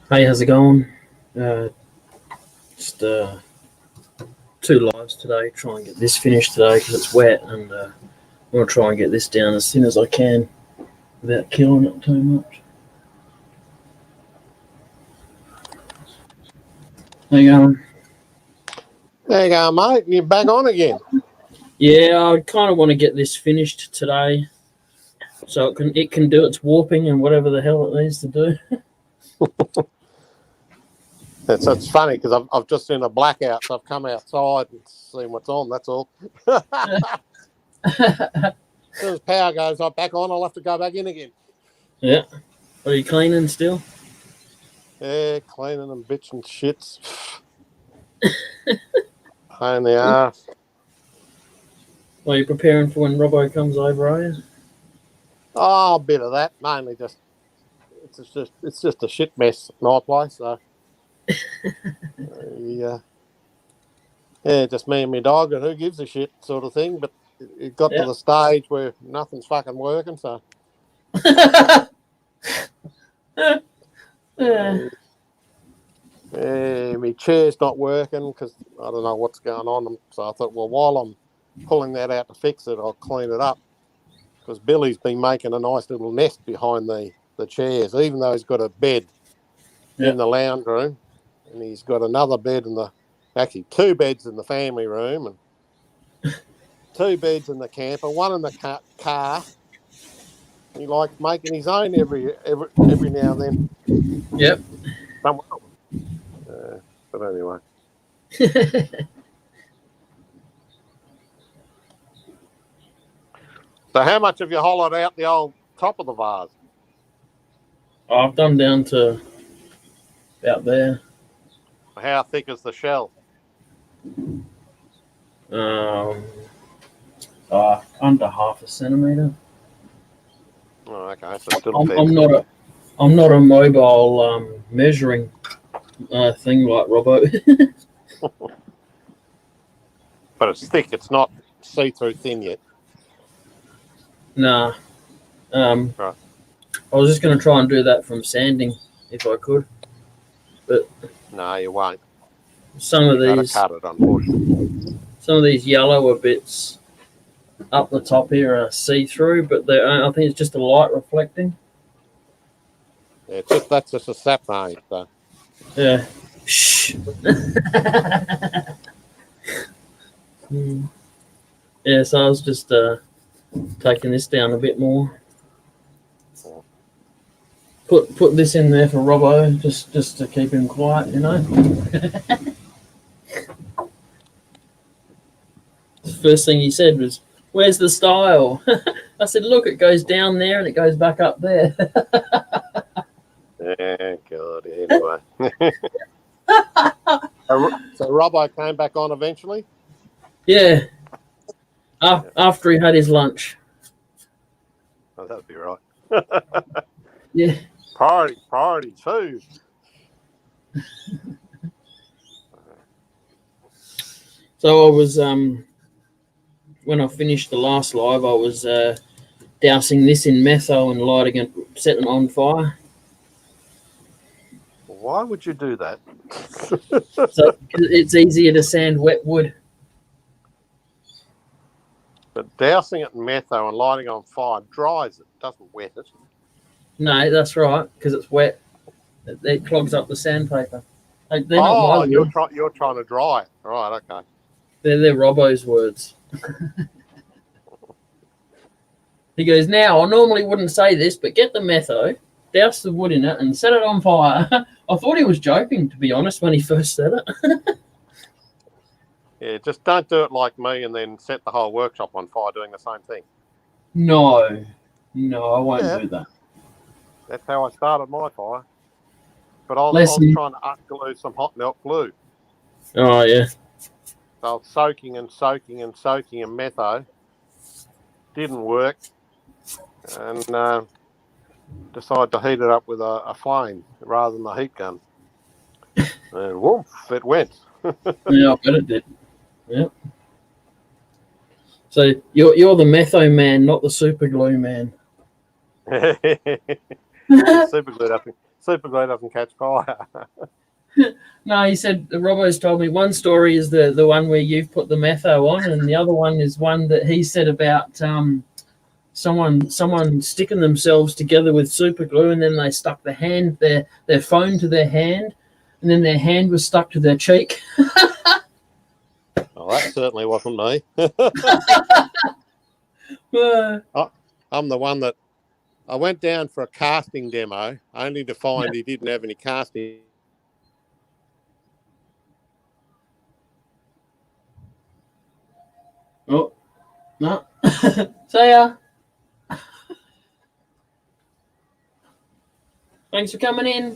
Hey, how's it going? Just two lives today. Try and get this finished today because it's wet, and I want to try and get this down as thin as I can without killing it too much. How you going? There you go, mate. You're back on again. Yeah, I kind of want to get this finished today, so it can do its warping and whatever the hell it needs to do. It's funny because I've just seen a blackout, so I've come outside and seen what's on. That's all. As soon as power goes back on, I'll have to go back in again. Yeah. Are you cleaning still? Yeah, cleaning and bitching shits. Pain in the ass. Are you preparing for when Robbo comes over, are you? Oh, a bit of that. Mainly just it's just a shit mess at my place. So yeah, just me and my dog, and who gives a shit sort of thing. But it got to the stage where nothing's fucking working. So. Yeah. My chair's not working because I don't know what's going on. So I thought, well, while I'm pulling that out to fix it, I'll clean it up. Because Billy's been making a nice little nest behind the chairs, even though he's got a bed in the lounge room, and he's got another bed actually 2 beds in the family room, and 2 beds in the camper, 1 in the car. He likes making his own every now and then. Yep. But anyway. So how much have you hollowed out the old top of the vase? I've done down to about there. How thick is the shell? Under half a centimetre. Oh, okay. So still I'm not a mobile measuring thing like Robbo. But it's thick. It's not see-through thin yet. Nah. Right. I was just going to try and do that from sanding if I could, but no, you won't. Some of these cut it, unfortunately. Some of these yellower bits up the top here are see-through, but I think it's just a light reflecting. Yeah, that's just a sapphire. So. Yeah. Shh. Yeah, so I was just taking this down a bit more. Put this in there for Robbo, just to keep him quiet, you know. The first thing he said was, "Where's the style?" I said, "Look, it goes down there and it goes back up there." Yeah, God. Anyway. So Robbo came back on eventually? Yeah. After he had his lunch. Oh, that'd be right. Yeah. Priority too. So I was when I finished the last live, I was dousing this in metho and lighting it, setting it on fire. Why would you do that? So it's easier to sand wet wood. But dousing it in metho and lighting on fire dries it, doesn't wet it. No, that's right, because it's wet. It clogs up the sandpaper. They're not my words. You're trying to dry it. Right, okay. They're Robbo's words. He goes, "Now, I normally wouldn't say this, but get the metho, douse the wood in it, and set it on fire." I thought he was joking, to be honest, when he first said it. Yeah, just don't do it like me and then set the whole workshop on fire doing the same thing. No, I won't do that. That's how I started my fire. But I was trying to glue some hot melt glue. Oh, yeah. So I was soaking in metho. Didn't work. And decided to heat it up with a flame rather than the heat gun. And woof, it went. Yeah, I bet it did. Yep. So you're the metho man, not the super glue man. Super glue. super glue doesn't catch fire. No, he said Robbo's told me one story is the one where you've put the metho on, and the other one is one that he said about someone sticking themselves together with super glue, and then they stuck their phone to their hand, and then their hand was stuck to their cheek. Well, that certainly wasn't me. I'm the one that I went down for a casting demo, only to find he didn't have any casting. Oh, no. See ya. Thanks for coming in.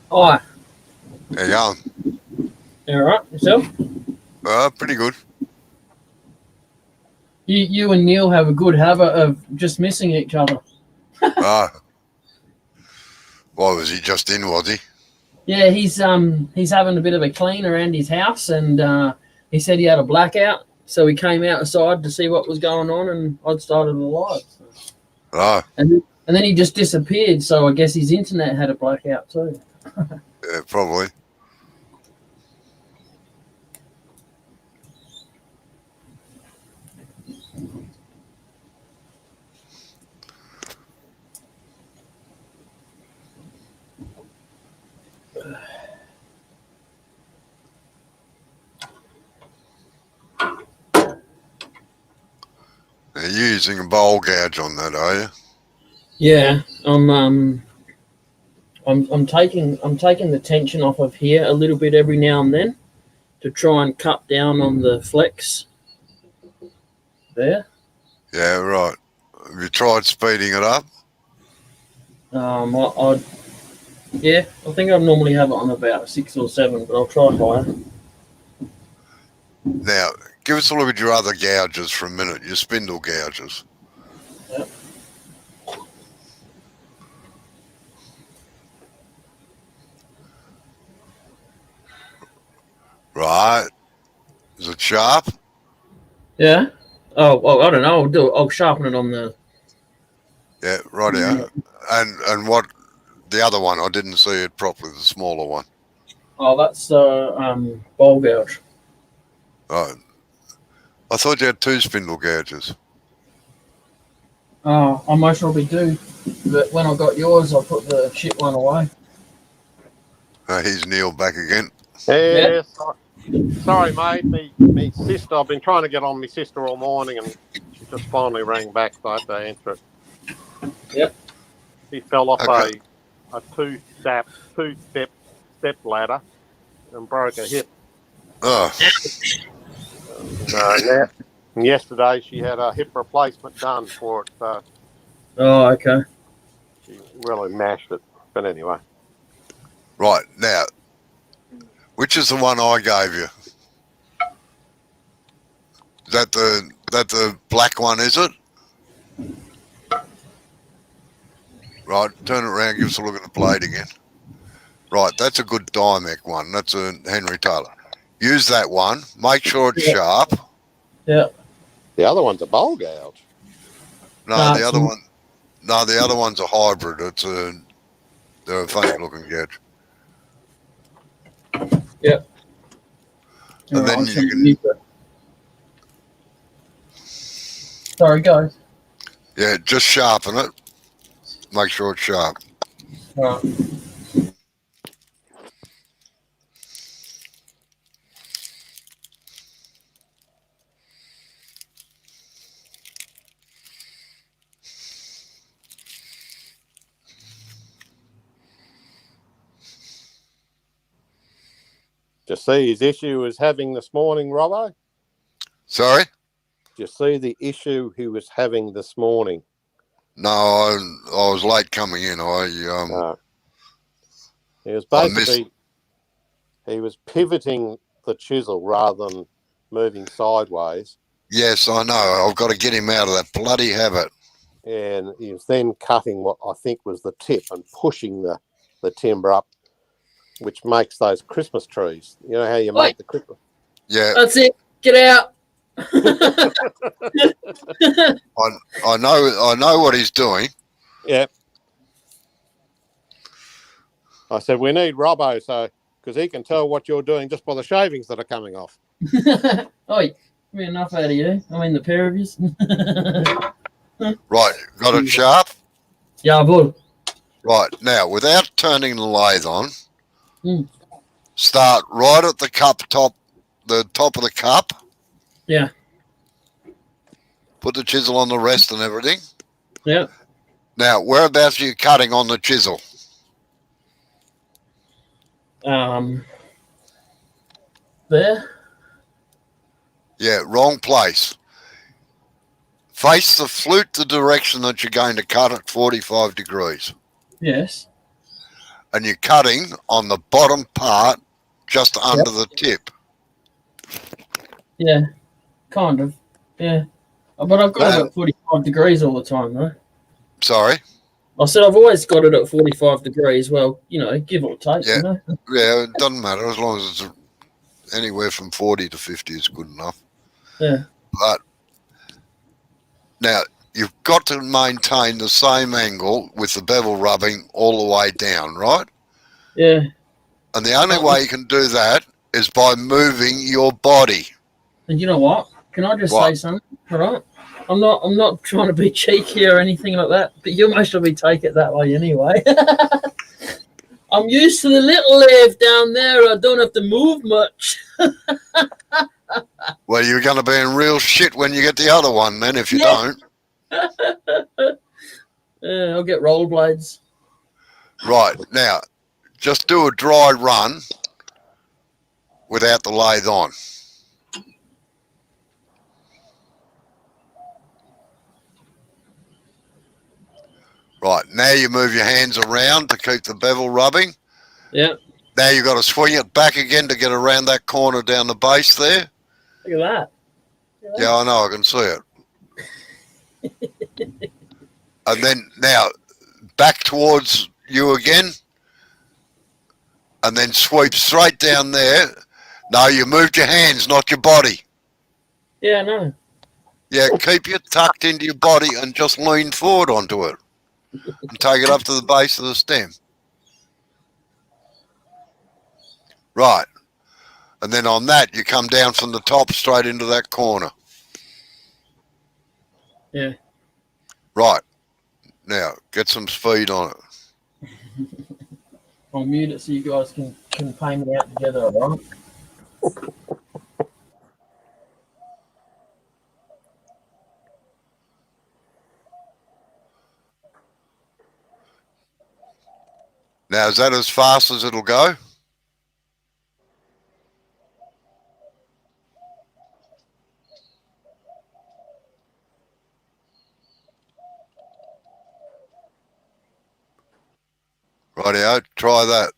Hi. How you going? You all right? Yourself? Pretty good. You and Neil have a good habit of just missing each other. Why was he just in, was he? Yeah, he's having a bit of a clean around his house, and he said he had a blackout, so he came outside to see what was going on, and I'd started a live. Oh, And then he just disappeared, so I guess his internet had a blackout too. yeah, probably. You're using a bowl gouge on that, are you? Yeah, I'm taking the tension off of here a little bit every now and then to try and cut down on the flex there. Yeah, right. Have you tried speeding it up? Yeah, I think I normally have it on about 6 or 7, but I'll try higher. Now, give us a look at your other gouges for a minute, your spindle gouges. Yep. Right. Is it sharp? Yeah. Oh, well, I don't know. I'll sharpen it on the. Yeah, right out. And what, the other one, I didn't see it properly, the smaller one. Oh, that's bowl gouge. Right. I thought you had 2 spindle gouges. Oh, I most probably do, but when I got yours, I put the shit one away. Here's Neil back again. Yeah, sorry, mate. Me sister, I've been trying to get on my sister all morning, and she just finally rang back, so I had to answer it. Yep. She fell off Okay. a two-step ladder and broke her hip. Oh, And yesterday she had a hip replacement done for it, so Oh, okay. she really mashed it. But anyway. right. Now, which is the one I gave you? Is that the black one, is it? Right, turn it around, give us a look at the blade again. Right, that's a good Dimec one. That's a Henry Taylor. Use that one. Make sure it's sharp. Yeah. The other one's a bowl gouge. No, the other one. No, the other one's a hybrid. They're a funny looking gouge. Yep. And then you can. Sorry, guys. Yeah, just sharpen it. Make sure it's sharp. All right. To see his issue was having this morning, Robbo? Sorry? Do you see the issue he was having this morning? No, I was late coming in. He was I missed. basically he was pivoting the chisel rather than moving sideways, Yes, I know. I've got to get him out of that bloody habit. and he was then cutting what I think was the tip and pushing the timber up, which makes those Christmas trees. You know how you make the Christmas. Yeah, That's it. Get out. I know what he's doing. Yeah. I said, we need Robbo, so because he can tell what you're doing just by the shavings that are coming off. Oi, we enough out of you. I mean, the pair of you. Right, got it sharp? Yeah, bull. Right, now, without turning the lathe on, Mm. start right at the top of the cup. Yeah. Put the chisel on the rest and everything. Yeah. Now, whereabouts are you cutting on the chisel? There. Yeah, wrong place. Face the flute the direction that you're going to cut at 45 degrees. Yes. And you're cutting on the bottom part just under the tip. Yeah. Kind of. Yeah. But I've got it at 45 degrees all the time, though. Sorry? I said I've always got it at 45 degrees. Well, give or take, Yeah. you know. Yeah, it doesn't matter as long as it's anywhere from 40 to 50 is good enough. Yeah. But now you've got to maintain the same angle with the bevel rubbing all the way down, right? Yeah. And the only way you can do that is by moving your body. And you know what? Can I just What? say something? All right. I'm not trying to be cheeky or anything like that, but you most of me take it that way anyway. I'm used to the little lathe down there. I don't have to move much. Well, you're going to be in real shit when you get the other one then if you don't. Yeah, I'll get rollerblades. Right, now, just do a dry run without the lathe on. Right, now you move your hands around to keep the bevel rubbing. Yeah. Now you've got to swing it back again to get around that corner down the base there. Look at that. Yeah, I know, I can see it. And then now back towards you again. And then sweep straight down there. No, you moved your hands, not your body. Yeah, no. Yeah, keep it tucked into your body and just lean forward onto it. And take it up to the base of the stem. Right. And then on that, you come down from the top straight into that corner. Yeah. Right. Now, get some speed on it. I'll mute it so you guys can pay me out together, all right? Now, is that as fast as it'll go? Rightio, try that.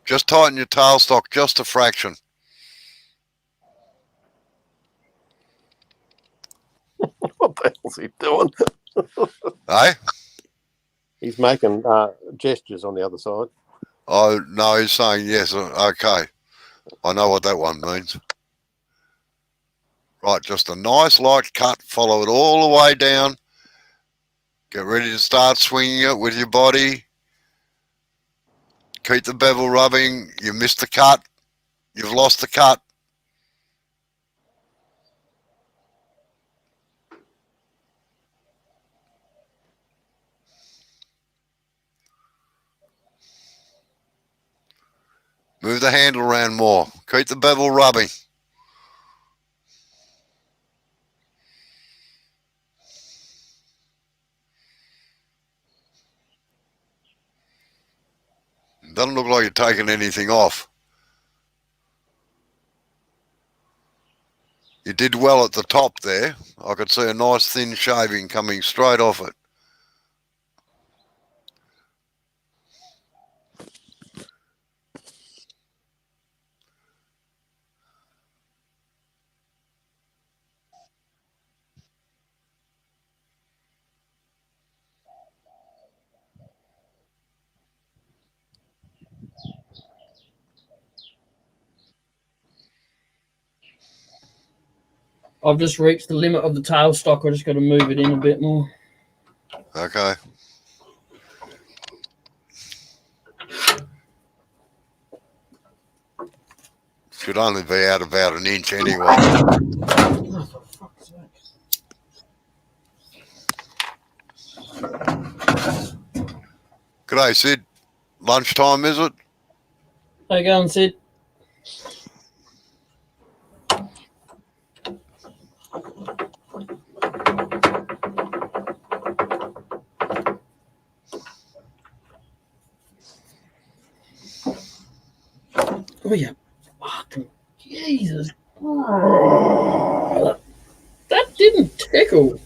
Just tighten your tailstock just a fraction. What the hell's he doing? Eh? He's making gestures on the other side. Oh, no, he's saying yes. Okay. I know what that one means. Right, just a nice light cut. Follow it all the way down. Get ready to start swinging it with your body. Keep the bevel rubbing. You missed the cut. You've lost the cut. Move the handle around more. Keep the bevel rubbing. Doesn't look like you're taking anything off. You did well at the top there. I could see a nice thin shaving coming straight off it. I've just reached the limit of the tailstock. I just got to move it in a bit more. Okay. Should only be out about an inch anyway. Oh, for fuck's sake. G'day, Sid. Lunchtime, is it? How you going, Sid? Oh, yeah. Fucking Jesus. Oh, that didn't tickle.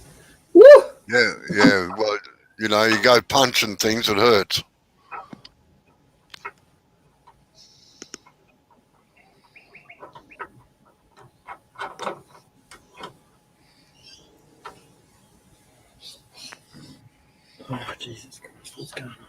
Woo! Yeah. Well, you know, you go punching things, it hurts. Oh, Jesus Christ. What's going on now?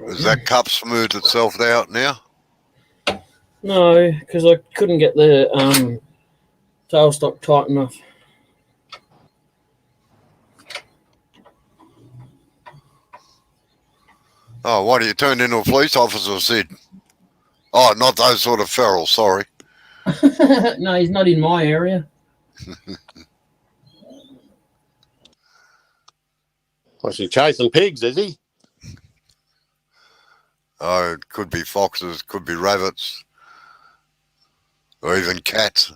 Has that cup smoothed itself out now? No, because I couldn't get the tailstock tight enough. Oh, what, you turned into a police officer, Sid? Oh, not those sort of ferals, sorry. No, he's not in my area. Was he chasing pigs, is he? Oh, it could be foxes, could be rabbits, or even cats.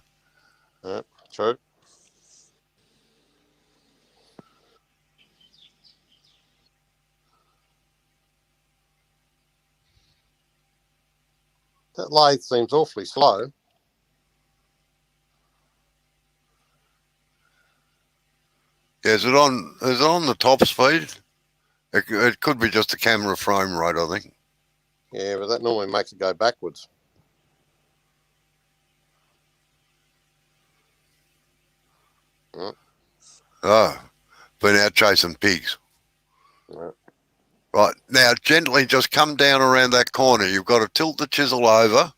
Yeah, true. That lathe seems awfully slow. Yeah, is it on the top speed? It could be just a camera frame rate, I think. Yeah, but that normally makes it go backwards. Oh, been out chasing pigs. Yeah. Right, now gently just come down around that corner. You've got to tilt the chisel over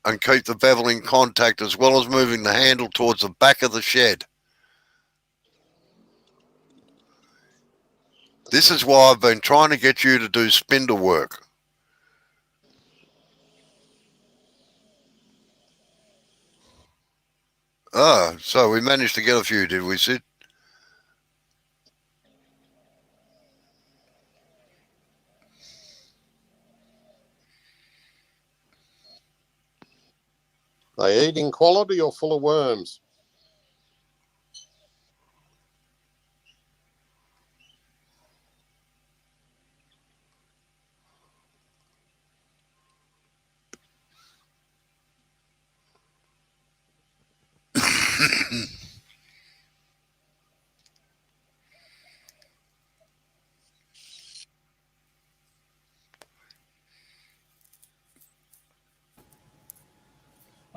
and keep the bevel in contact as well as moving the handle towards the back of the shed. This is why I've been trying to get you to do spindle work. Oh, so we managed to get a few, did we, Sid? They eating quality or full of worms?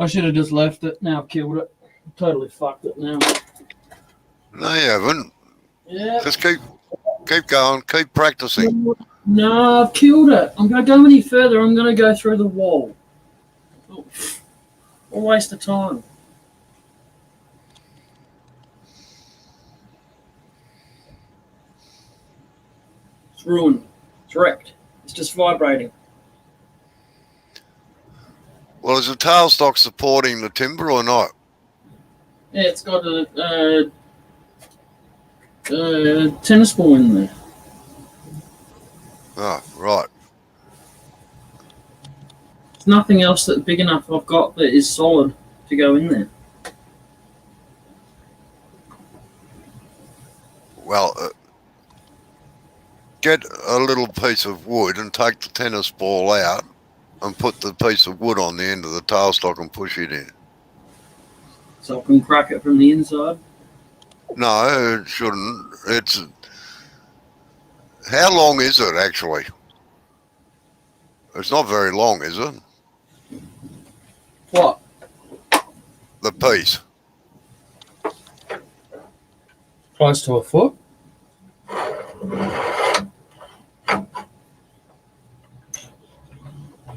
I should have just left it. Now I've killed it. Totally fucked it now. No, you haven't. Yeah. Just keep going, keep practicing. No, I've killed it. I'm going to go any further. I'm going to go through the wall. Oh, a waste of time. It's ruined. It's wrecked. It's just vibrating. Well, is the tailstock supporting the timber or not? Yeah, it's got a tennis ball in there. Oh, right. nothing else that's big enough I've got that is solid to go in there. Well, get a little piece of wood and take the tennis ball out and put the piece of wood on the end of the tailstock and push it in. So I can crack it from the inside. No, it shouldn't. It's... How long is it, actually? It's not very long, is it? What? The piece. Close to a foot.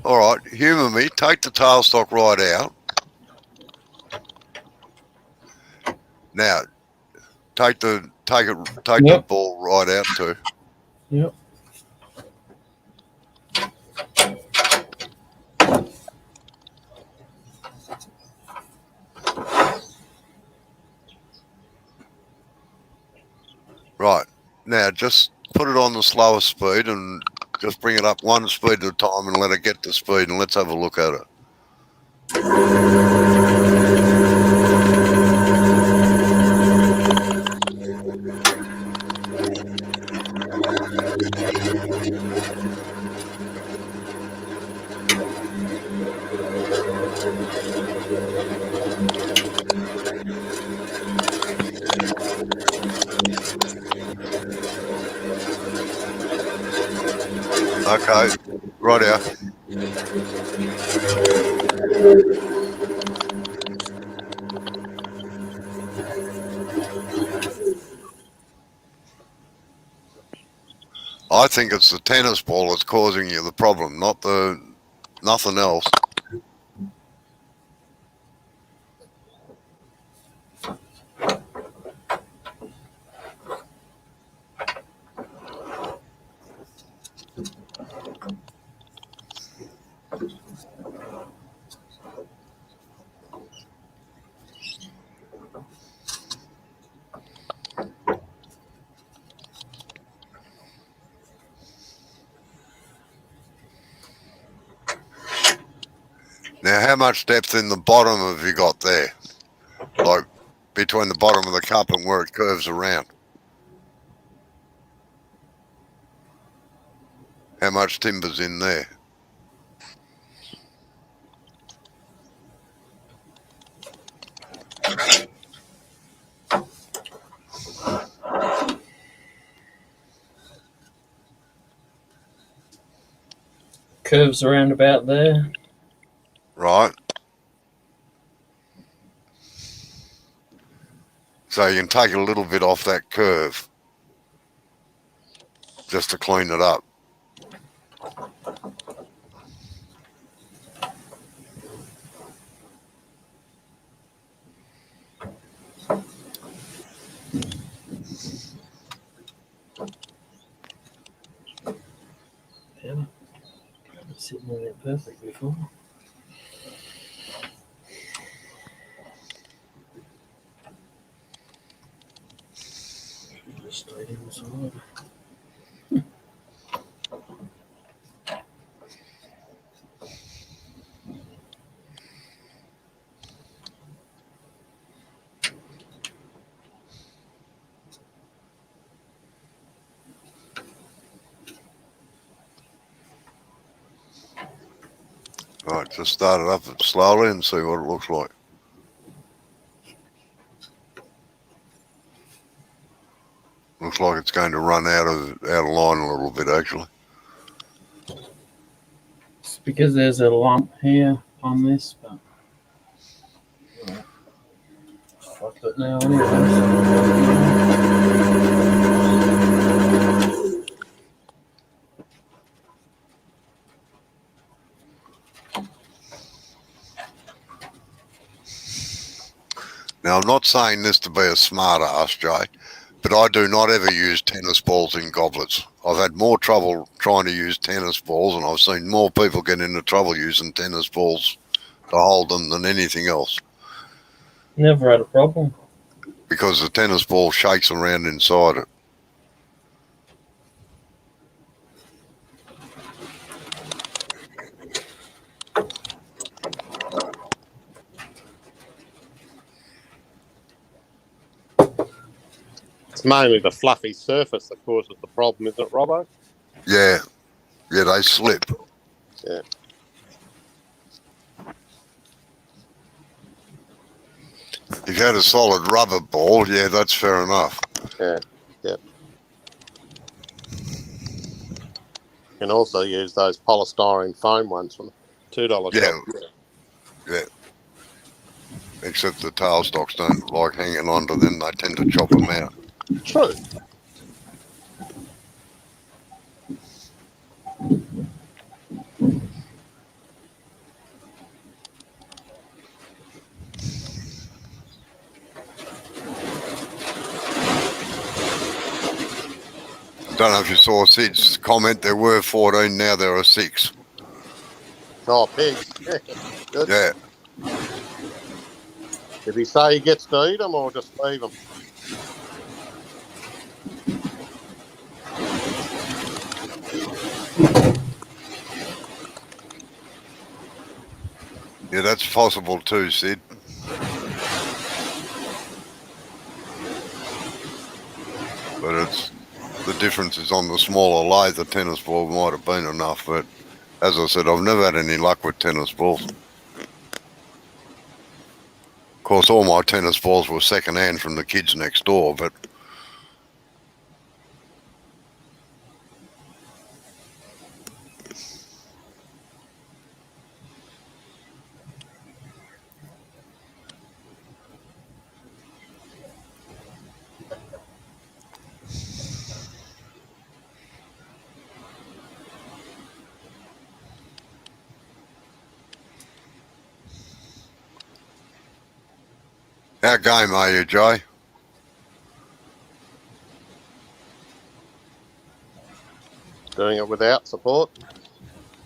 All right, humour me. Take the tailstock right out. Now, take the ball right out too. Yep. Right. Now, just put it on the slowest speed and just bring it up one speed at a time and let it get to speed, and let's have a look at it. Okay, right out. I think it's the tennis ball that's causing you the problem, nothing else. Now, how much depth in the bottom have you got there? Like between the bottom of the cup and where it curves around? How much timber's in there? Curves around about there. Right. So you can take a little bit off that curve just to clean it up. Yeah. It's sitting there perfect before. Just stayed inside. Right, just start it up slowly and see what it looks like. Looks like it's going to run out of line a little bit, actually. It's because there's a lump here on this, but right. Fuck it now anyway. Now, I'm not saying this to be a smart ass, Jay, but I do not ever use tennis balls in goblets. I've had more trouble trying to use tennis balls, and I've seen more people get into trouble using tennis balls to hold them than anything else. Never had a problem. Because the tennis ball shakes around inside it. It's mainly the fluffy surface that causes the problem, isn't it, Robbo? Yeah, they slip. Yeah. If you had a solid rubber ball, yeah, that's fair enough. Yeah. You can also use those polystyrene foam ones from $2 Yeah. shop. Yeah. Except the tailstocks don't like hanging on to them. They tend to chop them out. True. Don't know if you saw Sid's comment. There were 14, now there are 6. Oh, pigs. Good. Yeah. Did he say he gets to eat them or just leave them? Yeah, that's possible too, Sid. But the difference is on the smaller lathe. The tennis ball might have been enough, but as I said, I've never had any luck with tennis balls. Of course, all my tennis balls were second hand from the kids next door, but how game are you, Jay? Doing it without support?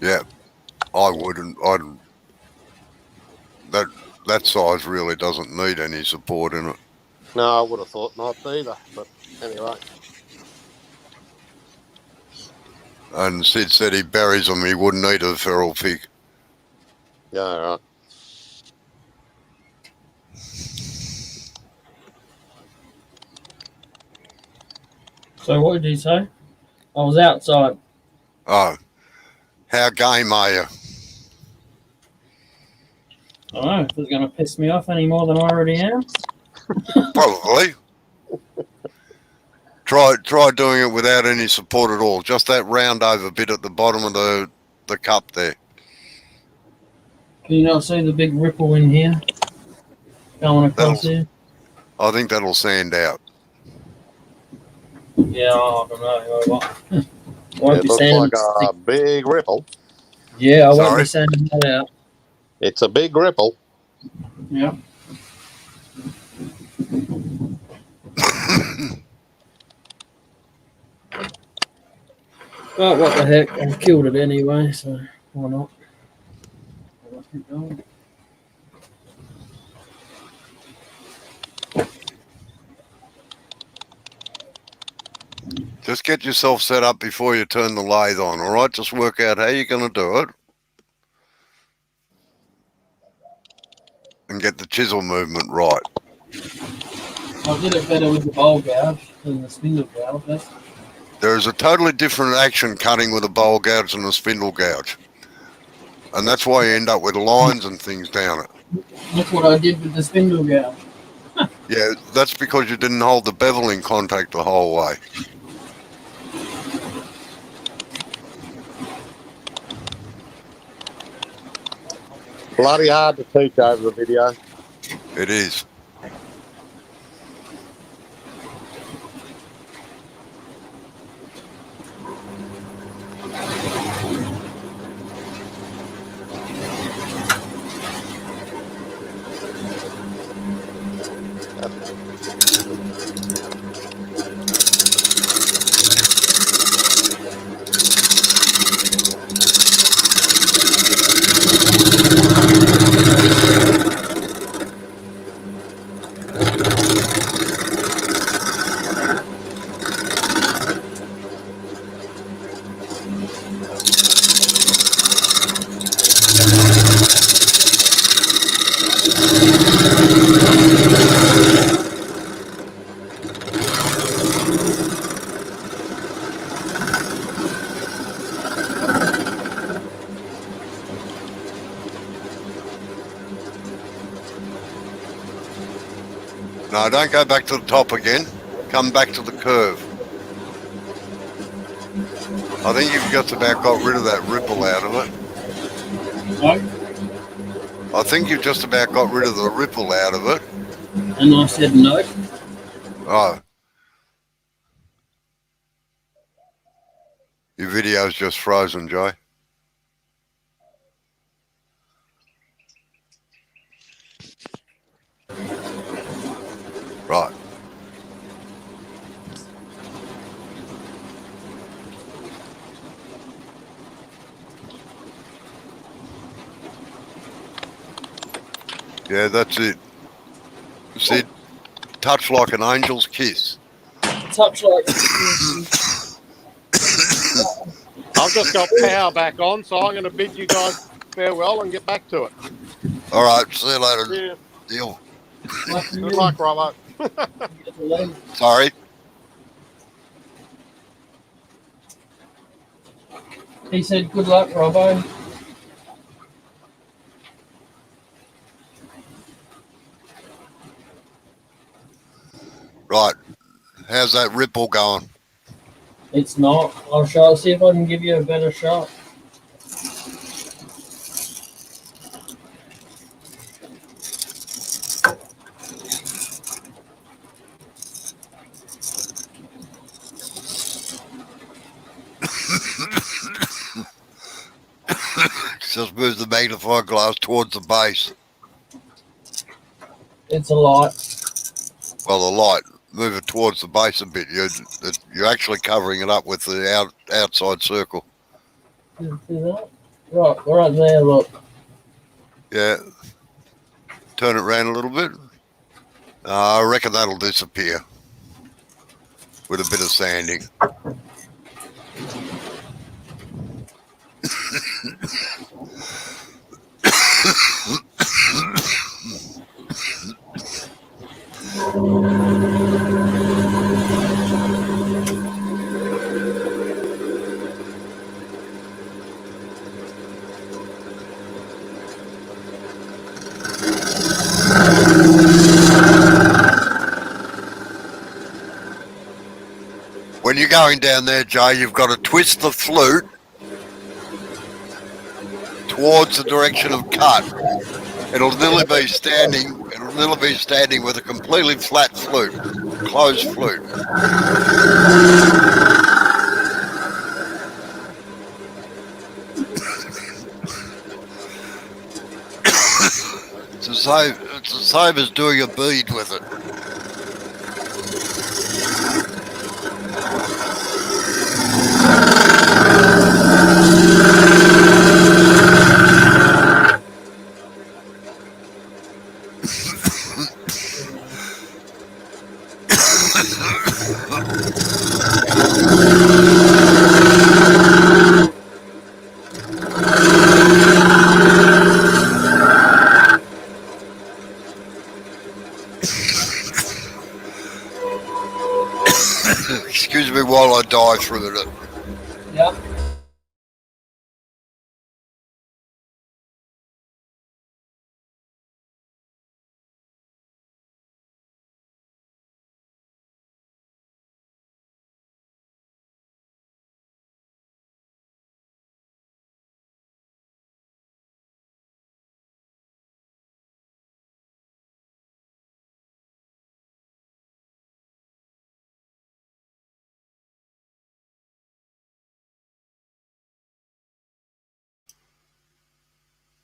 Yeah, I wouldn't. That size really doesn't need any support in it. No, I would have thought not either. But anyway. And Sid said he buries them. He wouldn't eat a feral pig. Yeah, right. So what did he say? I was outside. Oh, how game are you? I don't know if it's going to piss me off any more than I already am. Probably. Try doing it without any support at all. Just that round over bit at the bottom of the cup there. Can you not see the big ripple in here? Going across here? I think that'll sand out. Yeah, I don't know. Won't It be looks sanding. like a big ripple. Yeah, I won't Sorry? be sanding that out. It's a big ripple. Yeah. But what the heck? I killed it anyway, so why not? Let's keep going. Just get yourself set up before you turn the lathe on, all right? Just work out how you're going to do it. And get the chisel movement right. I did it better with the bowl gouge than the spindle gouge. That's There is a totally different action cutting with a bowl gouge and a spindle gouge. And that's why you end up with lines and things down it. Look what I did with the spindle gouge. Yeah, that's because you didn't hold the bevel in contact the whole way. Bloody hard to teach over the video. It is. No, don't go back to the top again. Come back to the curve. I think you've just about got rid of that ripple out of it. What? I think you've just about got rid of the ripple out of it. And I said no. Oh. Your video's just frozen, Joe. Right. Yeah, that's it. See, touch like an angel's kiss. Touch like. I've just got power back on, so I'm going to bid you guys farewell and get back to it. All right, see you later. Yeah. Deal. Good luck, Robbo. Sorry. He said, "Good luck, Robbo." Right. How's that ripple going? It's not. I'll see if I can give you a better shot. Just move the magnifying glass towards the base. It's a light. Well, the light. Move it towards the base a bit. You're actually covering it up with the outside circle. See that? Right there, look. Yeah. Turn it around a little bit. I reckon that'll disappear with a bit of sanding. When you're going down there, Jay, you've got to twist the flute towards the direction of cut. It'll nearly be standing with a completely flat flute, closed flute. It's the same as doing a bead with it. Excuse me while I dive through it. Yep.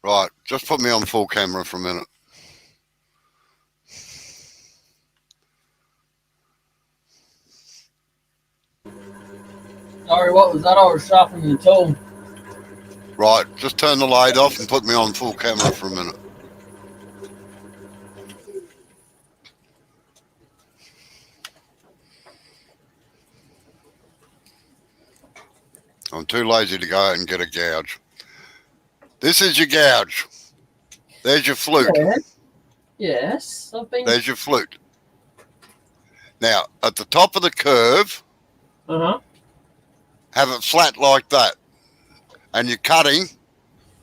Right, just put me on full camera for a minute. Sorry, what was that? I was sharpening the tool. Right, just turn the light off and put me on full camera for a minute. I'm too lazy to go out and get a gouge. This is your gouge. There's your flute. Yeah. Yes, I've been. There's your flute. Now, at the top of the curve, have it flat like that. And you're cutting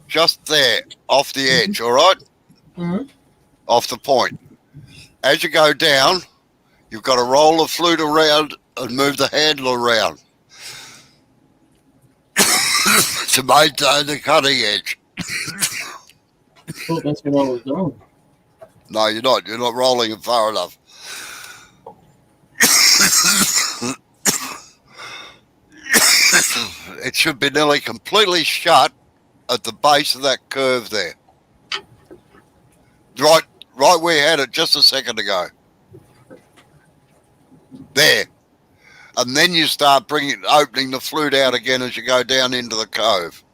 just there, off the edge, all right? Mm-hmm. Off the point. as you go down, you've got to roll the flute around and move the handle around to maintain the cutting edge. I thought that's what I was doing. No, you're not. You're not rolling it far enough. It should be nearly completely shut at the base of that curve there. Right where you had it just a second ago. There. And then you start opening the flute out again as you go down into the cove.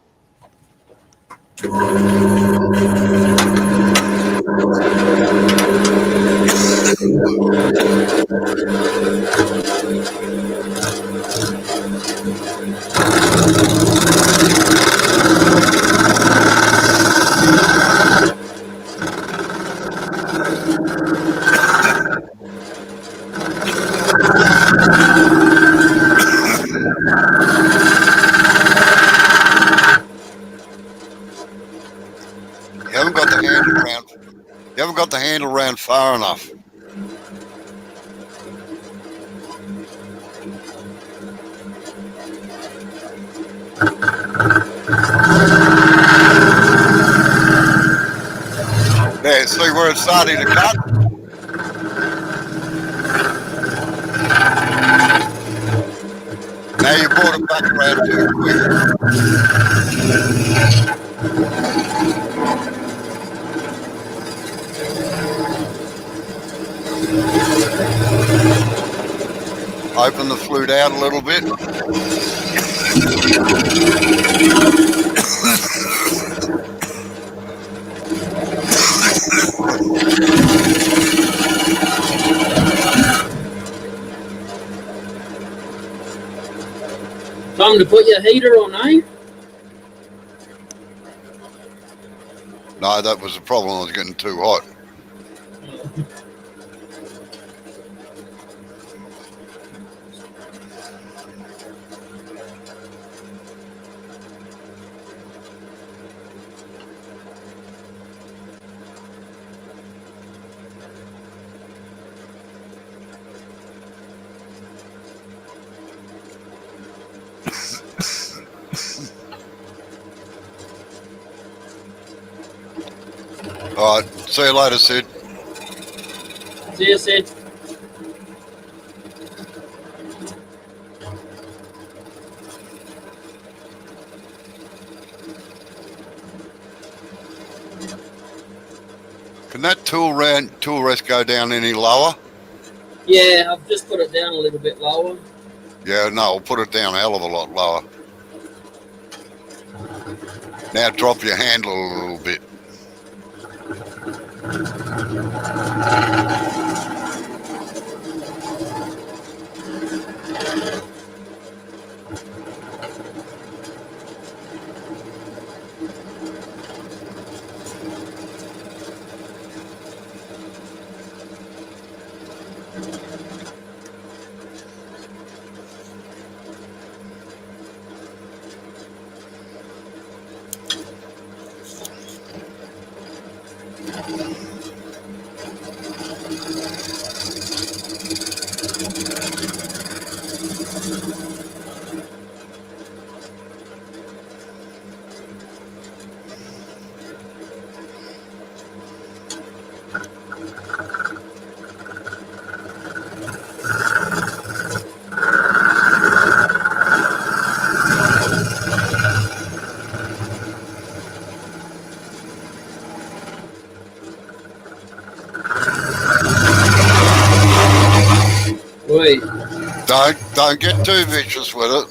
You haven't got the handle round far enough. There, see where it's starting to cut? Now you brought it back around too quick. Open the flute out a little bit. Time to put your heater on, eh? No, that was the problem. I was getting too hot. All right, see you later, Sid. See you, Sid. Can that tool rest go down any lower? Yeah, I've just put it down a little bit lower. Yeah, no, I'll put it down a hell of a lot lower. Now drop your handle a little bit. Wait. Don't get too vicious with it.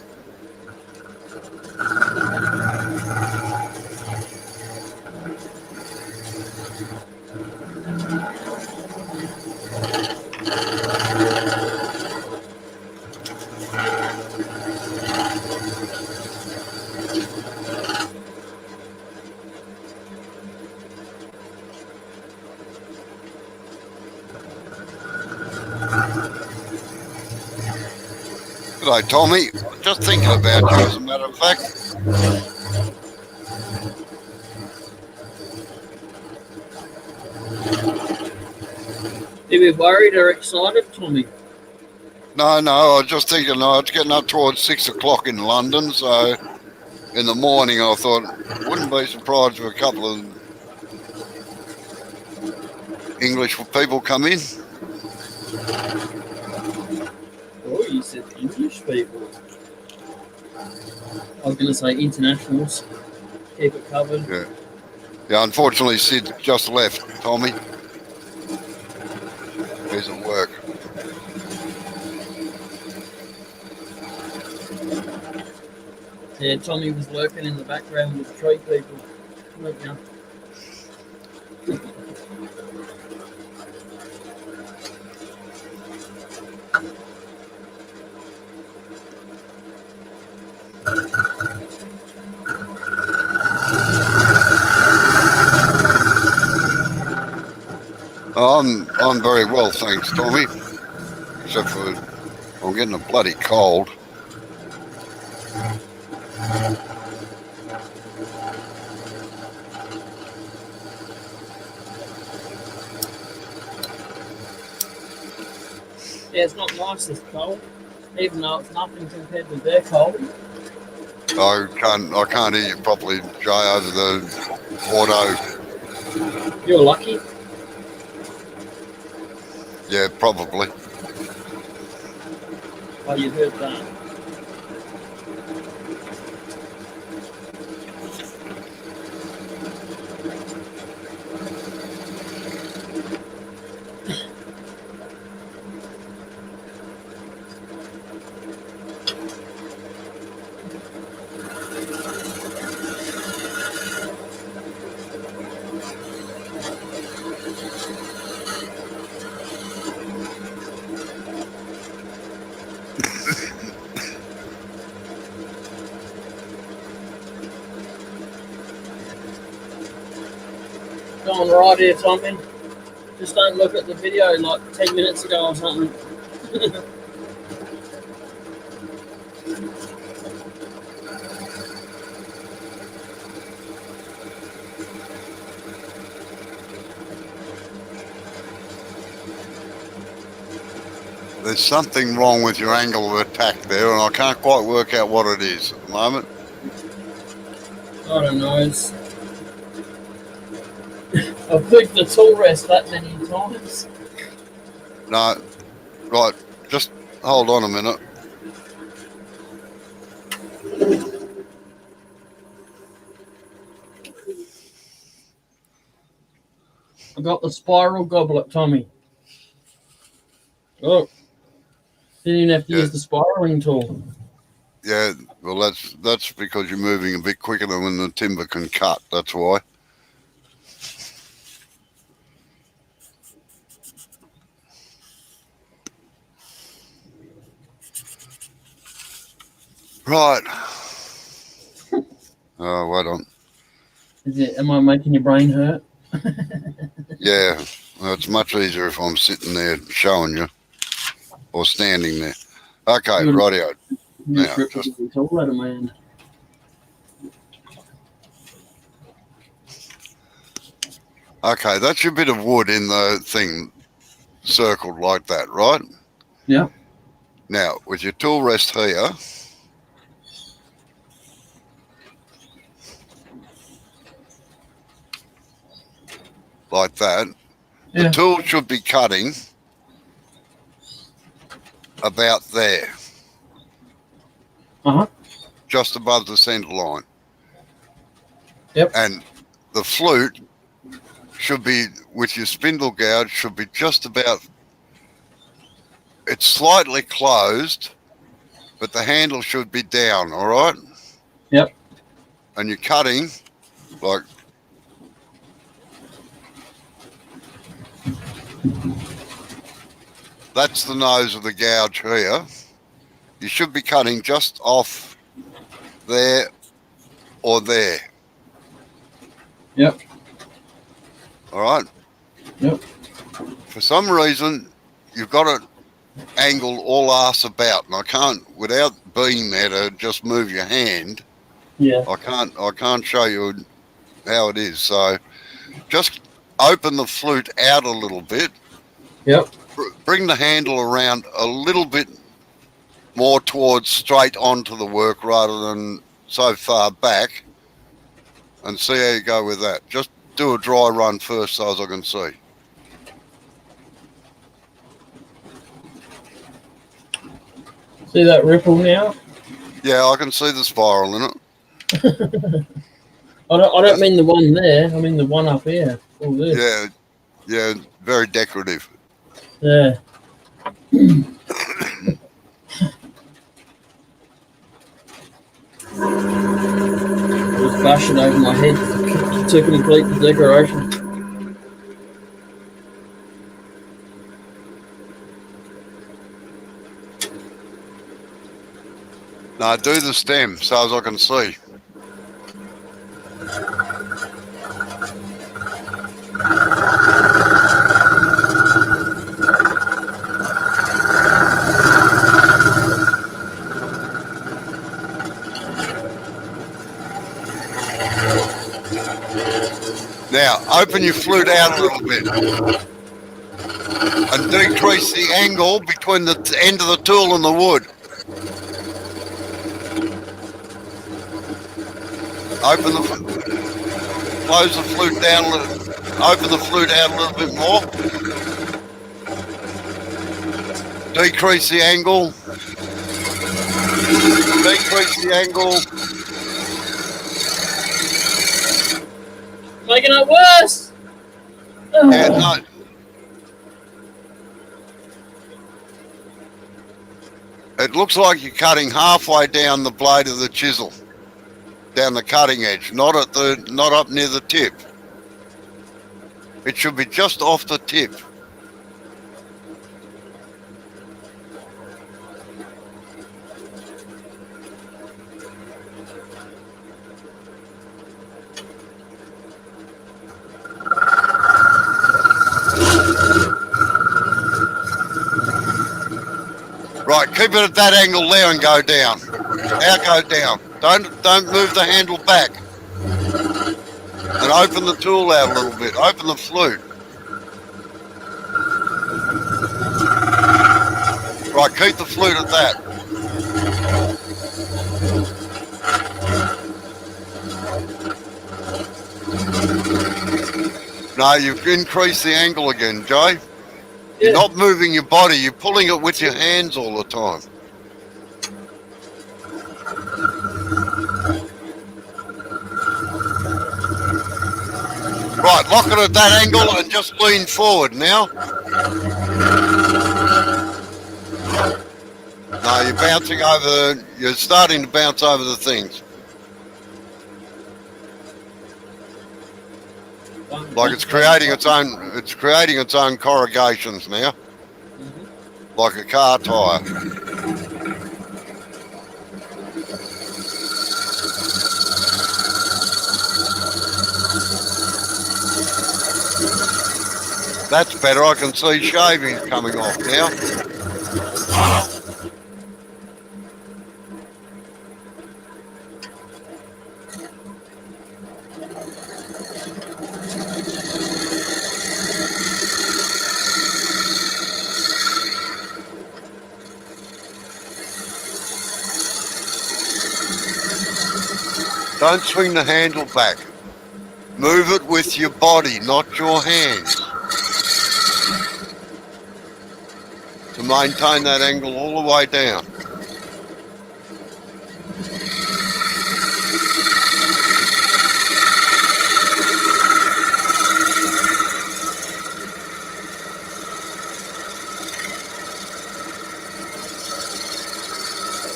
G'day, Tommy. Just thinking about you, as a matter of fact. You be worried or excited, Tommy? No, I was just thinking, it's getting up towards 6 o'clock in London, so in the morning I thought, wouldn't be surprised if a couple of English people come in. Oh, you said English people. I was going to say internationals. Keep it covered. Yeah, unfortunately Sid just left, Tommy. He's at work. Yeah, Tommy was lurking in the background with the tree people. Look now. I'm very well, thanks, Tommy. Except for I'm getting a bloody cold. Yeah, it's not nice this cold, even though it's nothing compared to their cold. I can't hear you properly, Jay, over the auto. You're lucky. Yeah, probably. Oh, you heard that. Going right here, Tommy. Just don't look at the video like 10 minutes ago or something. There's something wrong with your angle of attack there, and I can't quite work out what it is at the moment. I don't know. I've clicked the tool rest that many times. No, right, just hold on a minute. I got the spiral goblet, Tommy. Oh, didn't even have to use the spiraling tool. Yeah, well, that's because you're moving a bit quicker than when the timber can cut. That's why. Right. Oh, wait on. Am I making your brain hurt? Yeah, well, it's much easier if I'm sitting there showing you or standing there. Okay, rightio. Now, just tool out of my hand. okay, that's your bit of wood in the thing circled like that, right? Yeah. Now, with your tool rest here, like that, the tool should be cutting about there. Uh-huh. Just above the center line. Yep. And the flute should be, with your spindle gouge, should be just about, it's slightly closed, but the handle should be down, all right? Yep. And you're cutting, like, that's the nose of the gouge here. You should be cutting just off there or there. Yep. All right? Yep. For some reason, you've got it angled all arse about, and I can't, without being there to just move your hand, I can't show you how it is. So just open the flute out a little bit Yep. Bring the handle around a little bit more towards straight onto the work rather than so far back, and see how you go with that. Just do a dry run first so as I can see. See that ripple now? Yeah, I can see the spiral in it. I don't mean the one there. I mean the one up here. All this. Yeah, very decorative. Yeah. Just bash it over my head to complete the decoration. No, do the stem so as I can see. Now, open your flute out a little bit and decrease the angle between the end of the tool and the wood. Close the flute down a little, open the flute out a little bit more. Decrease the angle. Decrease the angle. Making it worse. Yeah, no. It looks like you're cutting halfway down the blade of the chisel, down the cutting edge, not up near the tip. It should be just off the tip. Right, keep it at that angle there and go down. Now go down. Don't move the handle back. And open the tool out a little bit. Open the flute. Right, keep the flute at that. No, you've increased the angle again, Jay. You're not moving your body, you're pulling it with your hands all the time. Right, lock it at that angle and just lean forward now. No, you're starting to bounce over the things. Like it's creating its own corrugations now. Like a car tyre. That's better. I can see shavings coming off now. Don't swing the handle back. Move it with your body, not your hands. To maintain that angle all the way down.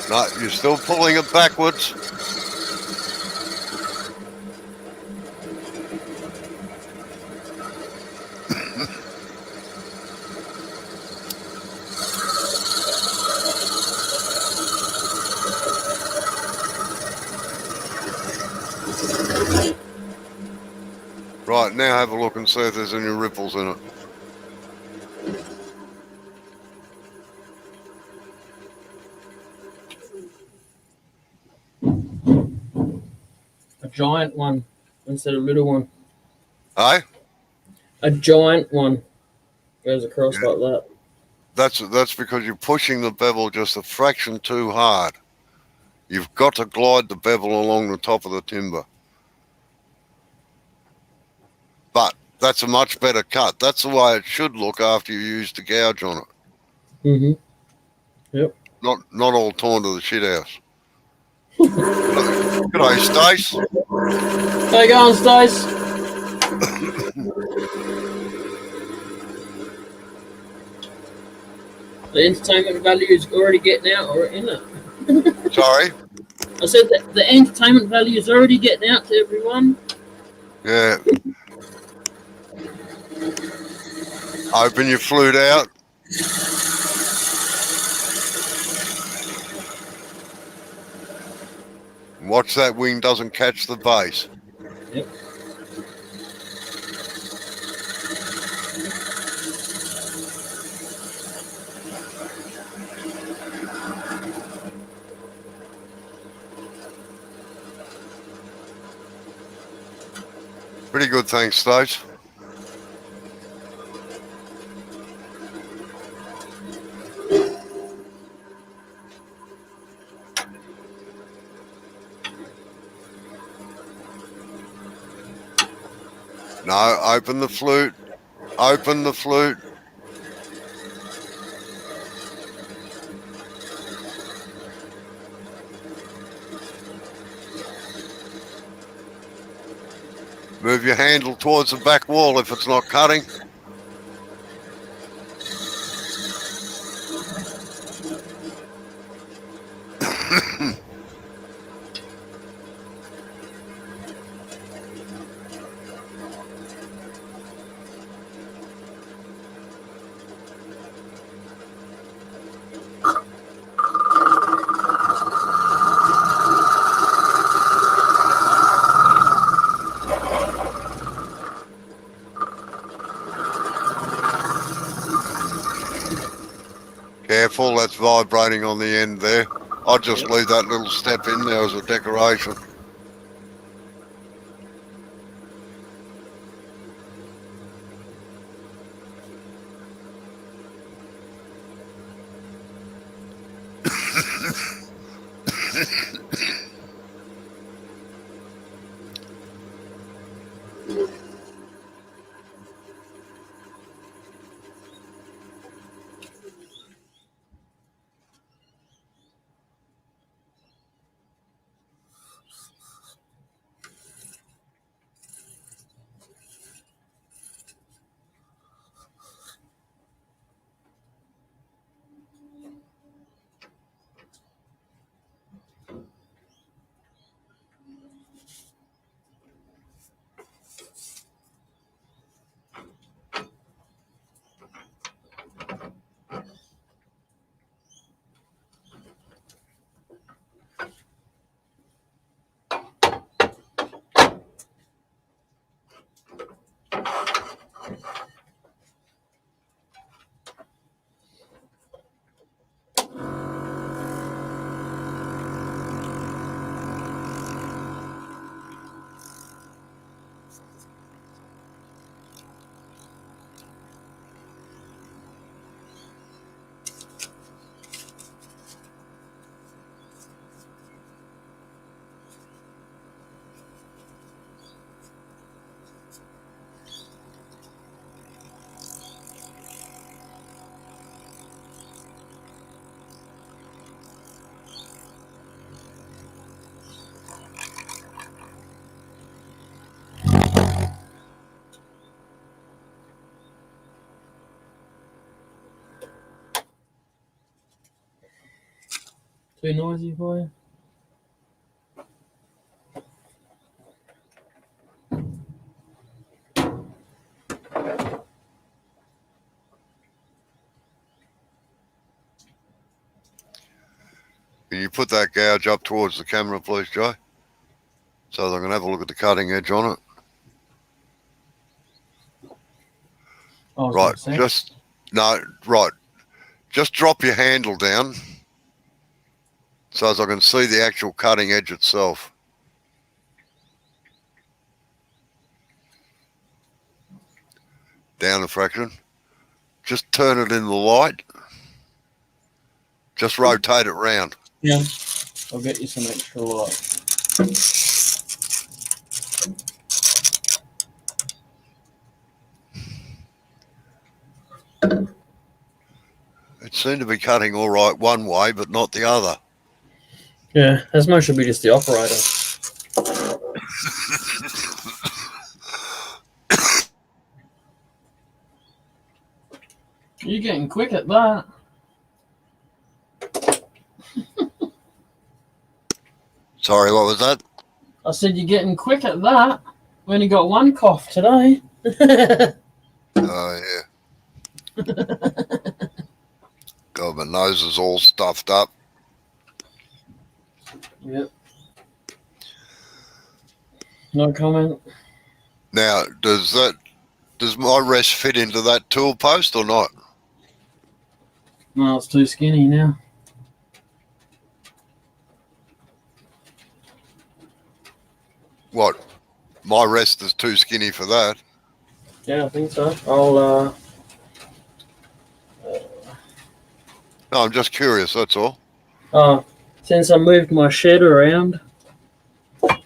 No, you're still pulling it backwards. Right, now have a look and see if there's any ripples in it. A giant one instead of a little one. Eh? A giant one Goes across Yeah. like that. That's because you're pushing the bevel just a fraction too hard. You've got to glide the bevel along the top of the timber. But that's a much better cut. That's the way it should look after you use the gouge on it. Mm-hmm. Yep. Not all torn to the shit house. G'day, Stace. How you going, Stace? The entertainment value is already getting out, or in it. Sorry? I said that the entertainment value is already getting out to everyone. Yeah. Open your flute out. Watch that wing doesn't catch the base. Yep. Pretty good, thanks, Stace. No, open the flute. Open the flute. Move your handle towards the back wall if it's not cutting. Careful, that's vibrating on the end there. I'll just leave that little step in there as a decoration. Too noisy for you? Can you put that gouge up towards the camera, please, Joe? So that I can have a look at the cutting edge on it. Oh, Just drop your handle down so as I can see the actual cutting edge itself. Down a fraction. just turn it in the light. Just rotate it round. Yeah, I'll get you some extra light. It seemed to be cutting all right one way, but not the other. Yeah, Asmo should be just the operator. You're getting quick at that. Sorry, what was that? I said you're getting quick at that. We only got one cough today. Oh, yeah. God, my nose is all stuffed up. Yep. No comment. Now, does my rest fit into that tool post or not? No, it's too skinny now. What? My rest is too skinny for that. Yeah, I think so. I'll No, I'm just curious, that's all. since I moved my shed around, I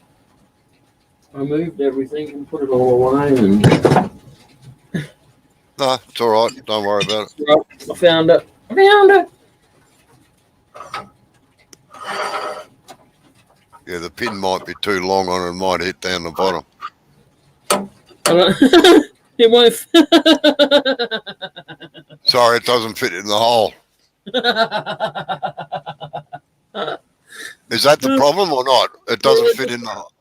moved everything and put it all away. And No, it's all right. Don't worry about it. right, I found it. Yeah, the pin might be too long on it and might hit down the bottom. It won't. Sorry, it doesn't fit in the hole. Is that the problem or not? It doesn't fit in the hole.